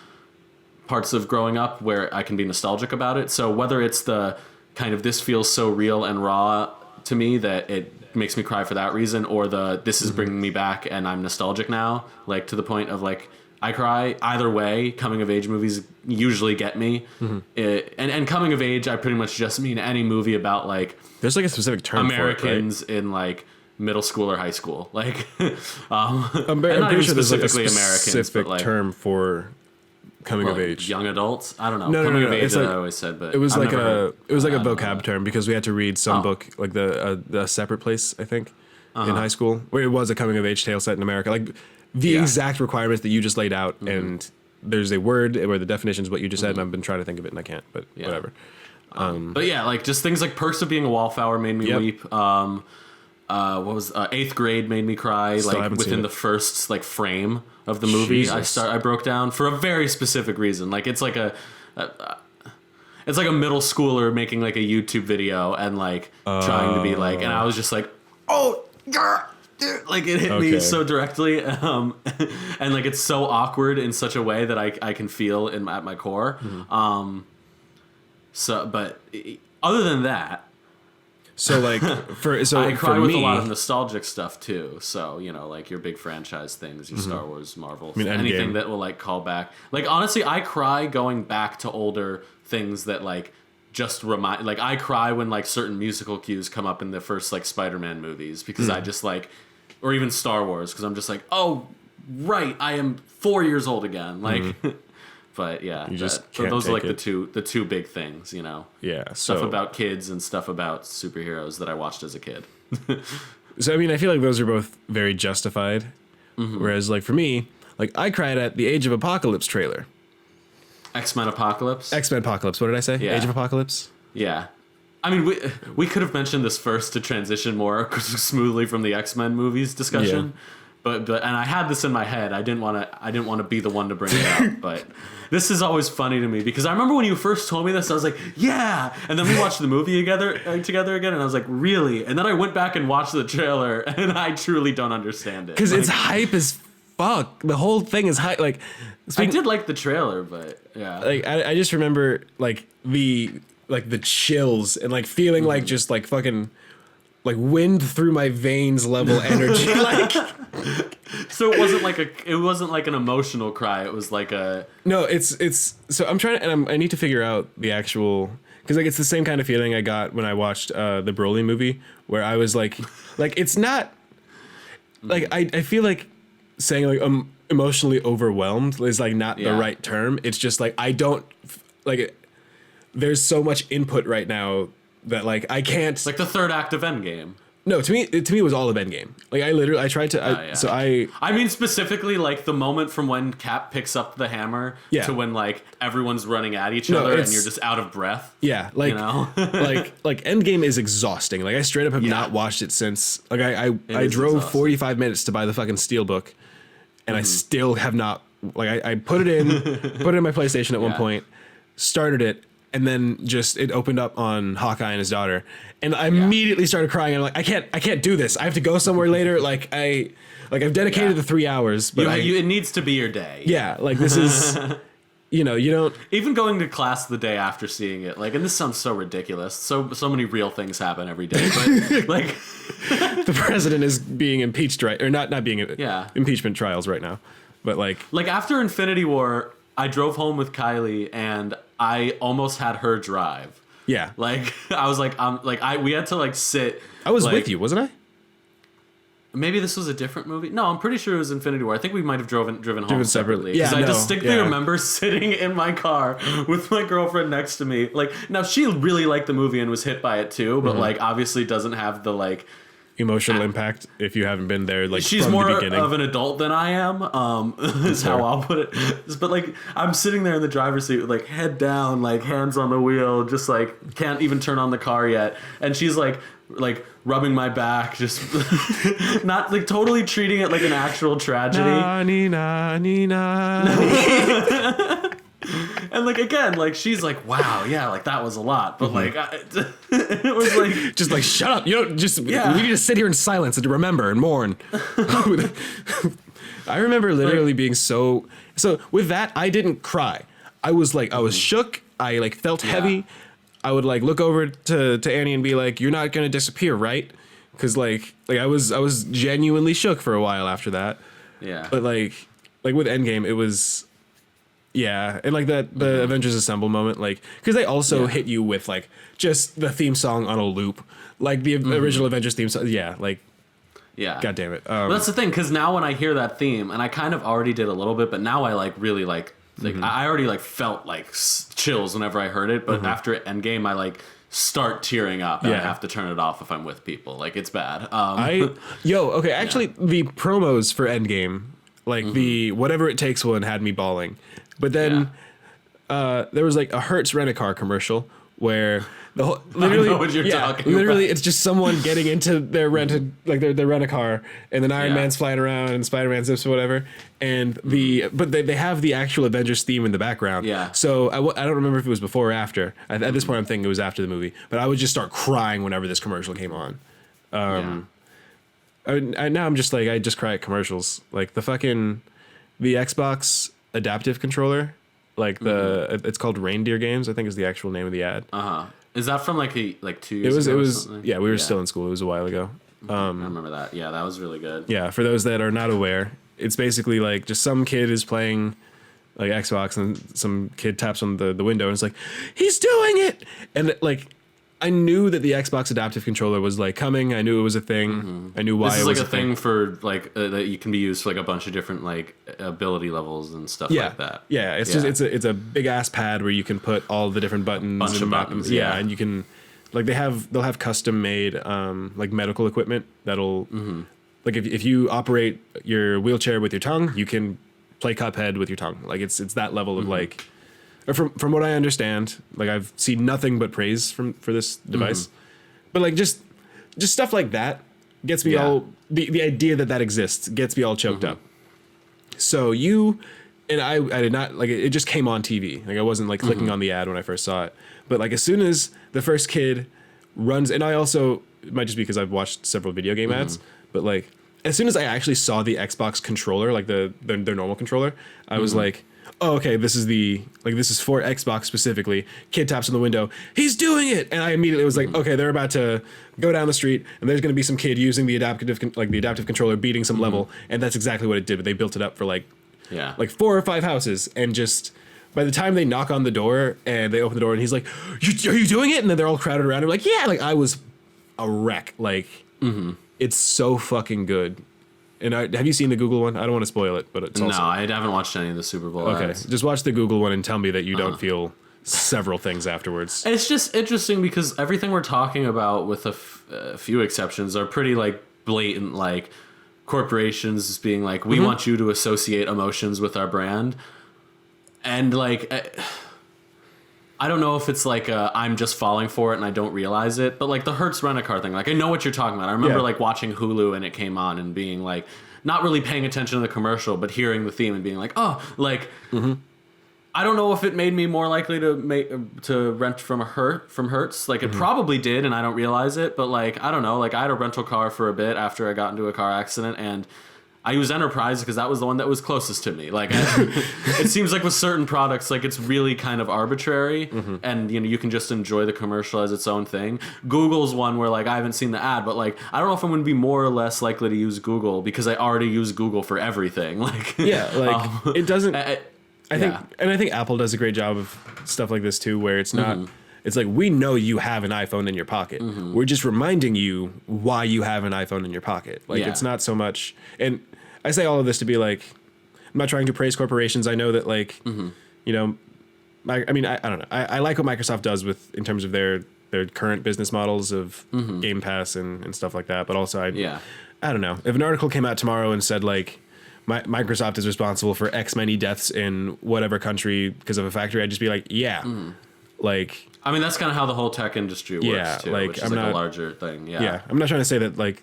parts of growing up where I can be nostalgic about it. So whether it's the kind of this feels so real and raw to me that it makes me cry for that reason, or this is bringing me back and I'm nostalgic now, like to the point of like I cry. Either way, coming of age movies usually get me. And coming of age, I pretty much just mean any movie about like there's like a specific term Americans for it, right? in like middle school or high school. Like I'm not pretty even sure there's like a Americans, specific but like term for coming of age. Young adults? I don't know. No, coming of age, it's like, I always said, but it was I've like never a vocab term because we had to read some book, like the Separate Place, I think, in high school, where it was a coming of age tale set in America. Like the exact requirements that you just laid out, and there's a word where the definition is what you just said, and I've been trying to think of it and I can't, but whatever. But yeah, like just things like Perks of Being a Wallflower made me weep. What was 8th Grade made me cry. Still like within the first like frame of the movie, I broke down for a very specific reason. Like it's like it's like a middle schooler making like a YouTube video and like trying to be like, and I was just like, oh, like it hit me so directly, and like it's so awkward in such a way that I can feel at my core. So, but other than that. So like I cry with a lot of nostalgic stuff too. So, you know, like your big franchise things, your Star Wars, Marvel, anything that will like call back. Like honestly, I cry going back to older things that like just remind. Like I cry when like certain musical cues come up in the first like Spider-Man movies because I just like, or even Star Wars because I'm just like, oh right, I am 4 years old again. Like. But yeah, those are like the two big things, you know. Yeah, stuff about kids and stuff about superheroes that I watched as a kid. So I mean, I feel like those are both very justified. Whereas, like for me, like I cried at the Age of Apocalypse trailer. X-Men Apocalypse. X-Men Apocalypse. What did I say? Yeah. Age of Apocalypse. Yeah. I mean, we could have mentioned this first to transition more smoothly from the X-Men movies discussion. Yeah. But and I had this in my head. I didn't want to be the one to bring it up. But this is always funny to me because I remember when you first told me this, I was like, yeah. And then we watched the movie together again, and I was like, really? And then I went back and watched the trailer, and I truly don't understand it because it's hype as fuck. The whole thing is hype. Like I did like the trailer, but yeah. Like I just remember like the chills and like feeling like just like fucking. Like wind through my veins level energy. Like, so it wasn't like an emotional cry. It was like a. No, it's. So I'm trying to, and I need to figure out the actual, because like it's the same kind of feeling I got when I watched the Broly movie, where I was like it's not, like I feel like saying like emotionally overwhelmed is like not the right term. It's just like I don't like. There's so much input right now. That like I can't like the third act of Endgame. No, to me it was all of Endgame. Like I tried to. I mean specifically like the moment from when Cap picks up the hammer to when like everyone's running at each other and you're just out of breath. Yeah, like you know? like Endgame is exciting. Like I straight up have not watched it since. Like I drove 45 minutes to buy the fucking Steelbook, and I still have not. Like I put it in my PlayStation at one point, started it. and then just it opened up on Hawkeye and his daughter, and I immediately started crying. I'm like, I can't do this. I have to go somewhere later. Like I've dedicated the 3 hours, but it needs to be your day. Yeah, like this is, you don't even going to class the day after seeing it. Like, and this sounds so ridiculous. So many real things happen every day, but like the president is being impeached, right? Or not being impeachment trials right now, but like after Infinity War, I drove home with Kylie and I almost had her drive. Yeah. Like I was like, we had to like sit. I was with you, wasn't I? Maybe this was a different movie. No, I'm pretty sure it was Infinity War. I think we might have driven home separately. Yeah, I distinctly remember sitting in my car with my girlfriend next to me. Like, now she really liked the movie and was hit by it too, but like obviously doesn't have the like emotional impact if you haven't been there. Like, she's from more the beginning. of an adult than I am. Is how I'll put it. But like, I'm sitting there in the driver's seat with like head down, like hands on the wheel, just like can't even turn on the car yet, and she's like rubbing my back, just not like totally treating it like an actual tragedy. And like again, like she's like, wow, yeah, like that was a lot, but like it was like just like shut up, we need to sit here in silence and to remember and mourn. I remember literally being so with that. I didn't cry. I was like, I was shook. I like felt heavy. I would like look over to Annie and be like, "You're not gonna disappear, right?" Because like I was genuinely shook for a while after that. Yeah. But like with Endgame, it was, and like the Avengers Assemble moment, like because they also hit you with like just the theme song on a loop, like the original Avengers theme song. Yeah, like. Yeah. God damn it. Well, that's the thing, because now when I hear that theme, and I kind of already did a little bit, but now I like really like I already like felt like chills whenever I heard it, but after Endgame I like start tearing up and I have to turn it off if I'm with people. Like, it's bad. Actually the promos for Endgame, like the whatever it takes one, had me bawling. But then there was like a Hertz Rent-A-Car commercial where the whole, literally, I know what you're talking literally about. it's just someone getting into their their rent-a-car, and then Iron Man's flying around and Spider-Man zips or whatever, and but they have the actual Avengers theme in the background. Yeah. So I don't remember if it was before or after. At this point I'm thinking it was after the movie, but I would just start crying whenever this commercial came on. Now I'm just like, I just cry at commercials. Like the Xbox adaptive controller, like it's called Reindeer Games, I think is the actual name of the ad. Is that from like 2 years ago? It was we were still in school. It was a while ago. I remember that. Yeah, that was really good. Yeah, for those that are not aware, it's basically like just some kid is playing like Xbox and some kid taps on the window and it's like, he's doing it! And like, I knew that the Xbox adaptive controller was like coming. I knew it was a thing. I knew why this it is was like a thing for like that you can be used for like a bunch of different like ability levels and stuff like that. Yeah, it's just it's a big ass pad where you can put all the different buttons. Bunch of buttons. Yeah, and you can like they'll have custom made like medical equipment that'll like if you operate your wheelchair with your tongue, you can play Cuphead with your tongue. Like it's that level of like. Or from what I understand, like I've seen nothing but praise for this device, but like just stuff like that gets me all the idea that exists gets me all choked up. So I did not like it just came on TV. Like I wasn't like clicking on the ad when I first saw it, but like as soon as the first kid runs, and I also, it might just be because I've watched several video game ads, but like as soon as I actually saw the Xbox controller, like their normal controller, I was like, oh, okay, this is for Xbox specifically. Kid taps on the window, he's doing it, and I immediately was like, okay, they're about to go down the street, and there's going to be some kid using the adaptive controller, beating some level, and that's exactly what it did. But they built it up for like 4 or 5 houses, and just by the time they knock on the door and they open the door, and he's like, are you doing it? And then they're all crowded around him, like, yeah, like I was a wreck. Like, it's so fucking good. And have you seen the Google one? I don't want to spoil it, but it's also... No, I haven't watched any of the Super Bowl ads. Just watch the Google one and tell me that you don't feel several things afterwards. It's just interesting because everything we're talking about, with a few exceptions, are pretty like blatant, like corporations being like, we want you to associate emotions with our brand. And like... I don't know if it's like I'm just falling for it and I don't realize it, but like the Hertz Rent-A-Car thing, like I know what you're talking about. I remember like watching Hulu and it came on and being like, not really paying attention to the commercial, but hearing the theme and being like, oh, like I don't know if it made me more likely to rent from Hertz. Like, it probably did, and I don't realize it. But like, I don't know. Like, I had a rental car for a bit after I got into a car accident, and I used Enterprise because that was the one that was closest to me. Like, it seems like with certain products, like, it's really kind of arbitrary, and you can just enjoy the commercial as its own thing. Google's one where like I haven't seen the ad, but like I don't know if I'm going to be more or less likely to use Google because I already use Google for everything. Like, yeah, like it doesn't. I think Apple does a great job of stuff like this too, where it's not. It's like, we know you have an iPhone in your pocket. We're just reminding you why you have an iPhone in your pocket. Like, it's not so much. And I say all of this to be like, I'm not trying to praise corporations. I know that like, I don't know. I like what Microsoft does in terms of their current business models of Game Pass and stuff like that. But also, I don't know. If an article came out tomorrow and said like, Microsoft is responsible for X many deaths in whatever country because of a factory, I'd just be like, like. I mean, that's kind of how the whole tech industry works too, like, which is like a larger thing. Yeah, I'm not trying to say that like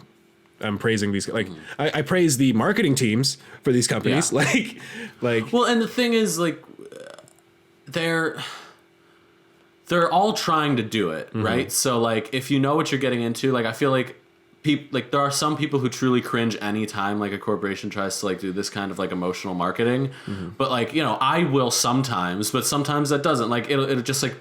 I'm praising these. Like, I praise the marketing teams for these companies. Like. Well, and the thing is, like, they're all trying to do it, right? So like, if you know what you're getting into, like, I feel like there are some people who truly cringe anytime like a corporation tries to like do this kind of like emotional marketing, but like, I will sometimes, but sometimes that doesn't. Like, it'll just like,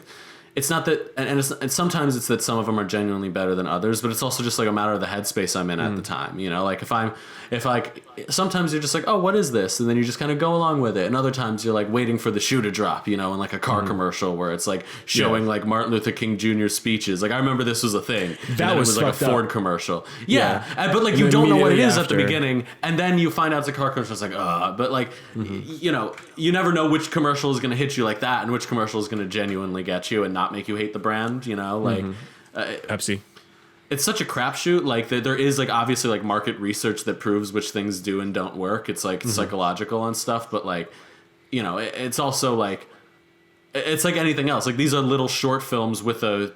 it's not that, and sometimes it's that some of them are genuinely better than others, but it's also just like a matter of the headspace I'm in at the time. Like if sometimes you're just like, oh, what is this? And then you just kind of go along with it. And other times you're like waiting for the shoe to drop, in like a car commercial where it's like showing like Martin Luther King Jr.'s speeches. Like, I remember this was a thing. That was like a Ford up. Commercial. But like, you don't know what it is at the beginning. And then you find out it's a car commercial. It's like, but like, you never know which commercial is going to hit you like that and which commercial is going to genuinely get you and not make you hate the brand, like Pepsi. It's such a crapshoot. Like, there is like obviously like market research that proves which things do and don't work. It's like psychological and stuff, but like, it's also like, it's like anything else. Like, these are little short films with a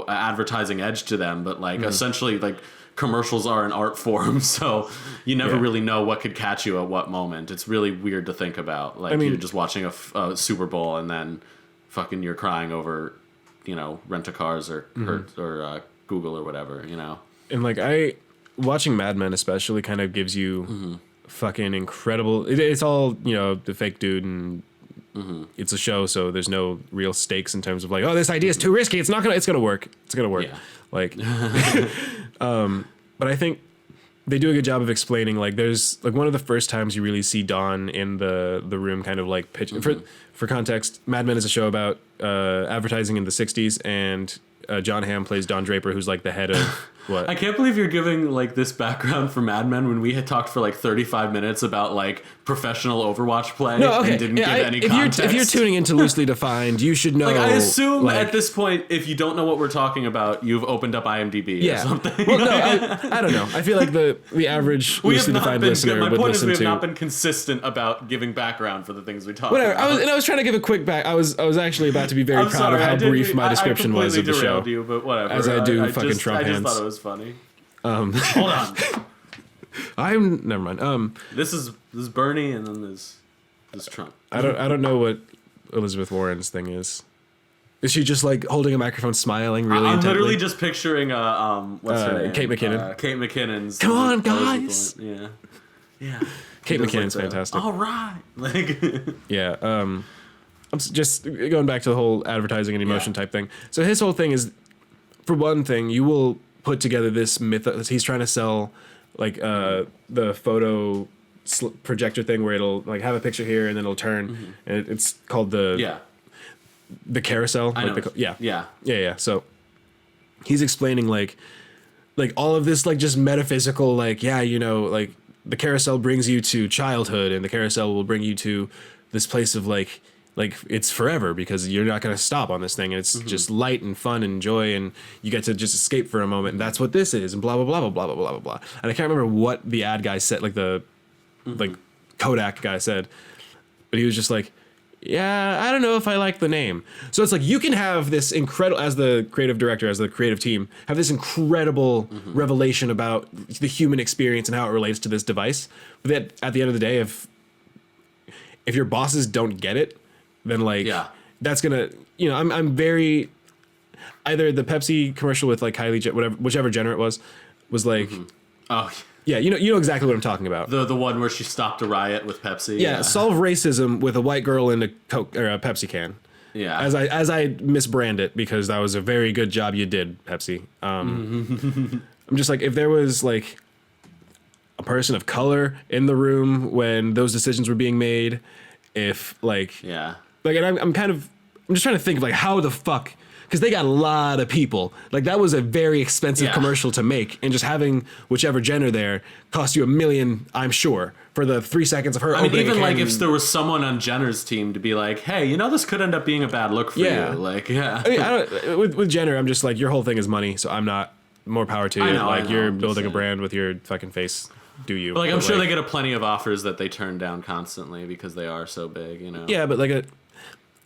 advertising edge to them, but like essentially like commercials are an art form, so you never really know what could catch you at what moment. It's really weird to think about. Like, you're just watching a Super Bowl and then fucking you're crying over, rent-a-cars or or Google or whatever, And like, watching Mad Men especially kind of gives you fucking incredible. It's all the fake dude, and it's a show, so there's no real stakes in terms of like, oh, this idea is too risky. It's gonna work. It's gonna work. Yeah. Like, but I think they do a good job of explaining, like, there's like one of the first times you really see Dawn in the room kind of like pitch. For context, Mad Men is a show about advertising in the 60s, and John Hamm plays Don Draper, who's like the head of what? I can't believe you're giving like this background for Mad Men when we had talked for like 35 minutes about like professional Overwatch play and didn't give any context. If you're tuning into Loosely Defined, you should know. Like, I assume at this point, if you don't know what we're talking about, you've opened up IMDb or something. Well, no, I don't know. I feel like the average Loosely Defined listener would listen to. My point is, we have not been consistent about giving background for the things we talk about. I was trying to give a quick back. I was actually about to be very proud of how brief my description was of the show. You, but whatever. As I do fucking Trump hands. I just thought it was funny. Hold on. Never mind. This is Bernie, and then there's Trump. I don't know what Elizabeth Warren's thing is. Is she just like holding a microphone, smiling really intently? I'm literally just picturing what's her name? Kate McKinnon. Kate McKinnon's. Come on, guys. Yeah. Kate McKinnon's fantastic. All right. Like. Yeah. I'm just going back to the whole advertising and emotion type thing. So his whole thing is, for one thing, you will put together this myth. He's trying to sell like the photo projector thing where it'll like have a picture here and then it'll turn, and it's called the carousel. I know. Yeah. So he's explaining like all of this like just metaphysical like like the carousel brings you to childhood, and the carousel will bring you to this place of like it's forever because you're not going to stop on this thing, and it's just light and fun and joy, and you get to just escape for a moment, and that's what this is, and blah blah blah blah blah blah blah blah blah. And I can't remember what the ad guy said, like the like Kodak guy said, but he was just like, yeah, I don't know if I like the name. So it's like you can have this incredible, as the creative director, as the creative team, have this incredible revelation about the human experience and how it relates to this device. But at the end of the day, if your bosses don't get it, then like Yeah. that's gonna, you know, I'm very, either the Pepsi commercial with like Kylie, whichever Jenner it was like, Oh, yeah, you know exactly what I'm talking about. the one where she stopped a riot with Pepsi. Yeah, solve racism with a white girl in a Coke or a Pepsi can. Yeah. As I misbrand it, because that was a very good job you did, Pepsi. I'm just like, if there was like a person of color in the room when those decisions were being made, if like, Yeah. like, and I'm just trying to think of like how the fuck, because they got a lot of people. Like that was a very expensive commercial to make, and just having whichever Jenner there cost you $1 million, I'm sure, for the 3 seconds of her. I mean, even like if there was someone on Jenner's team to be like, hey, you know, this could end up being a bad look for you. Like, yeah. I mean, with Jenner, I'm just like, your whole thing is money, so I'm not. More power to you. I know, you're I'm building a saying. brand with your fucking face. Do you? But like, I'm sure they get a plenty of offers that they turn down constantly because they are so big, you know? Yeah, but like,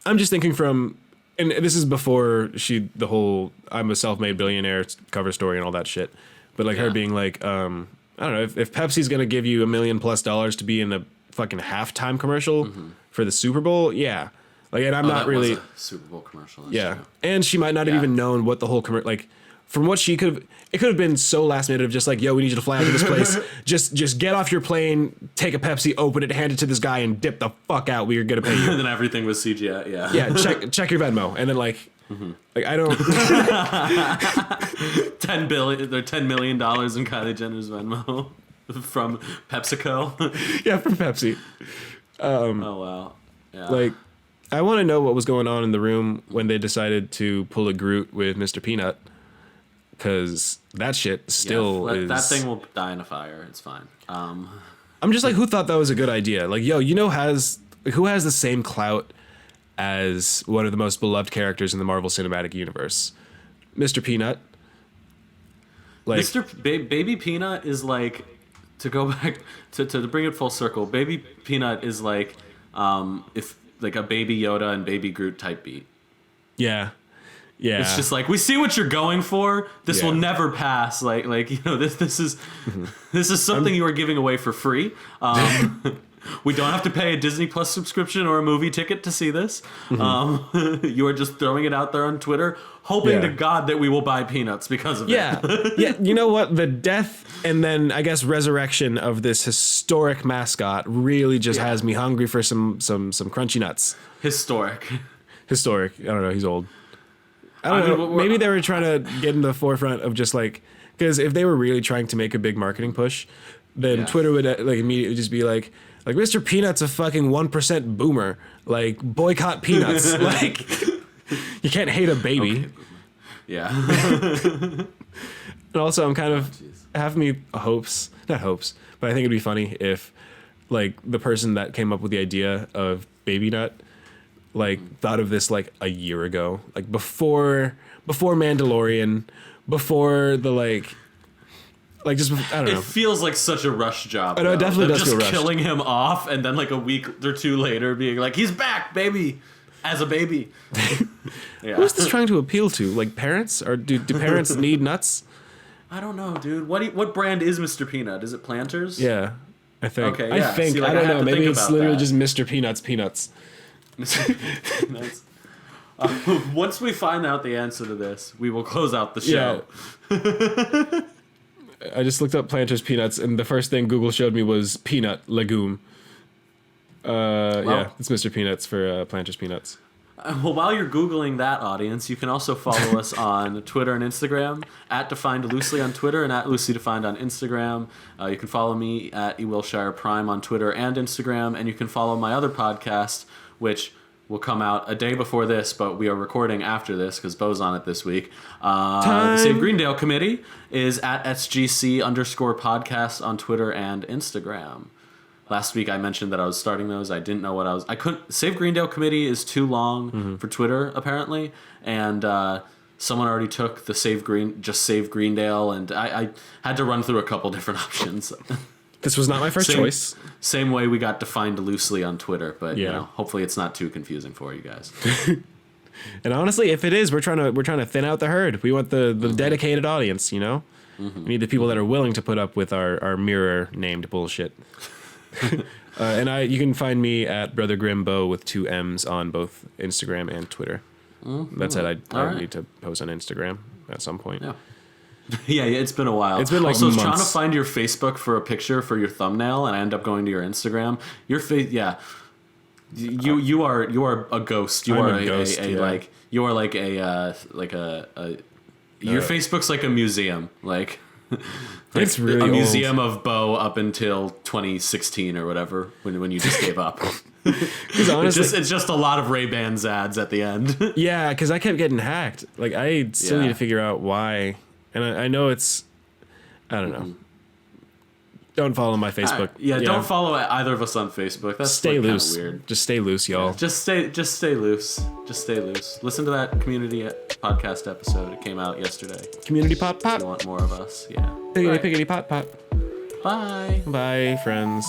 I'm just thinking from, and this is before the whole I'm a self-made billionaire cover story and all that shit. But like her being like, I don't know, if Pepsi's gonna give you $1 million+ to be in a fucking halftime commercial for the Super Bowl, yeah. Like, and I'm not really was a Super Bowl commercial. Yeah, and she might not have even known what the whole like. From what she could have, it could have been so last minute of just like, yo, we need you to fly out to this place. just get off your plane, take a Pepsi, open it, hand it to this guy, and dip the fuck out. We're gonna pay you. And then everything was CGI. Yeah. Yeah, check your Venmo, and then like I don't. $10 million in Kylie Jenner's Venmo from PepsiCo. Yeah, from Pepsi. Oh wow. Yeah. Like, I want to know what was going on in the room when they decided to pull a Groot with Mr. Peanut. Because that shit still is... That thing will die in a fire. It's fine. I'm just like, who thought that was a good idea? Like, yo, you know, who has the same clout as one of the most beloved characters in the Marvel Cinematic Universe? Mr. Peanut. Like, Baby Peanut is like, to go back, to bring it full circle, Baby Peanut is like, if like a Baby Yoda and Baby Groot type beat. Yeah. Yeah. It's just like, we see what you're going for. This will never pass. Like you know, this is something you are giving away for free. We don't have to pay a Disney Plus subscription or a movie ticket to see this. You are just throwing it out there on Twitter, hoping to God that we will buy peanuts because of it. Yeah. You know what? The death and then I guess resurrection of this historic mascot really just has me hungry for some crunchy nuts. Historic. I don't know. He's old. I don't know. Maybe they were trying to get in the forefront of just like, because if they were really trying to make a big marketing push, then Twitter would like immediately just be like Mr. Peanut's a fucking 1% boomer. Like, boycott peanuts. Like, you can't hate a baby. Okay. Yeah. And also, I'm kind of have me hopes, not hopes, but I think it'd be funny if like the person that came up with the idea of Baby Nut like thought of this like a year ago, like before Mandalorian, before the like just I don't know. It feels like such a rush job. I know, it definitely does just feel rushed. killing him off, and then like a week or two later, being like, "He's back, baby," as a baby. Yeah. Who is this trying to appeal to? Like parents, or do parents need nuts? I don't know, dude. What brand is Mr. Peanut? Is it Planters? Yeah, I think. Okay, yeah. I think. See, like, I don't I had know. to Maybe think it's about literally that. just Mr. Peanuts peanuts. Nice. Once we find out the answer to this, we will close out the show. Yeah. I just looked up Planters peanuts, and the first thing Google showed me was peanut legume. Yeah, it's Mr. Peanuts for Planters peanuts. Well, while you're Googling that, audience, you can also follow us on Twitter and Instagram, at Defined Loosely on Twitter and at Loosely Defined on Instagram. You can follow me at Wilshire Prime on Twitter and Instagram, and you can follow my other podcast, which will come out a day before this, but we are recording after this because Bo's on it this week. The Save Greendale Committee is at SGC_podcast on Twitter and Instagram. Last week I mentioned that I was starting those. I didn't know what I couldn't. Save Greendale Committee is too long for Twitter apparently, and someone already took the Save Greendale, and I had to run through a couple different options. This was not my first choice. Same way we got Defined Loosely on Twitter, but you Yeah. know, hopefully it's not too confusing for you guys. And honestly, if it is, we're trying to thin out the herd. We want the dedicated audience, you know? We need the people that are willing to put up with our mirror named bullshit. And you can find me at Brother Grimbo with 2 M's on both Instagram and Twitter. That's it. I need to post on Instagram at some point. Yeah. Yeah, it's been a while. It's been like also, I was months. trying to find your Facebook for a picture for your thumbnail, and I end up going to your Instagram. Your face, yeah. You are a ghost. You I'm are a ghost, yeah. like you are like a your Facebook's like a museum, like It's really a old. museum of Bo up until 2016 or whatever when you just gave up. Because honestly, it's just a lot of Ray-Bans ads at the end. yeah, because I kept getting hacked. Like I still need to figure out why, and I know it's, I don't know. Don't follow my Facebook. Don't follow either of us on Facebook. That's Stay like, loose. weird. Just stay loose, y'all. Just stay loose. Just stay loose. Listen to that community podcast episode. It came out yesterday. Community pop pop. If you want more of us, yeah. Piggity piggity pot pot. Bye. Bye, friends.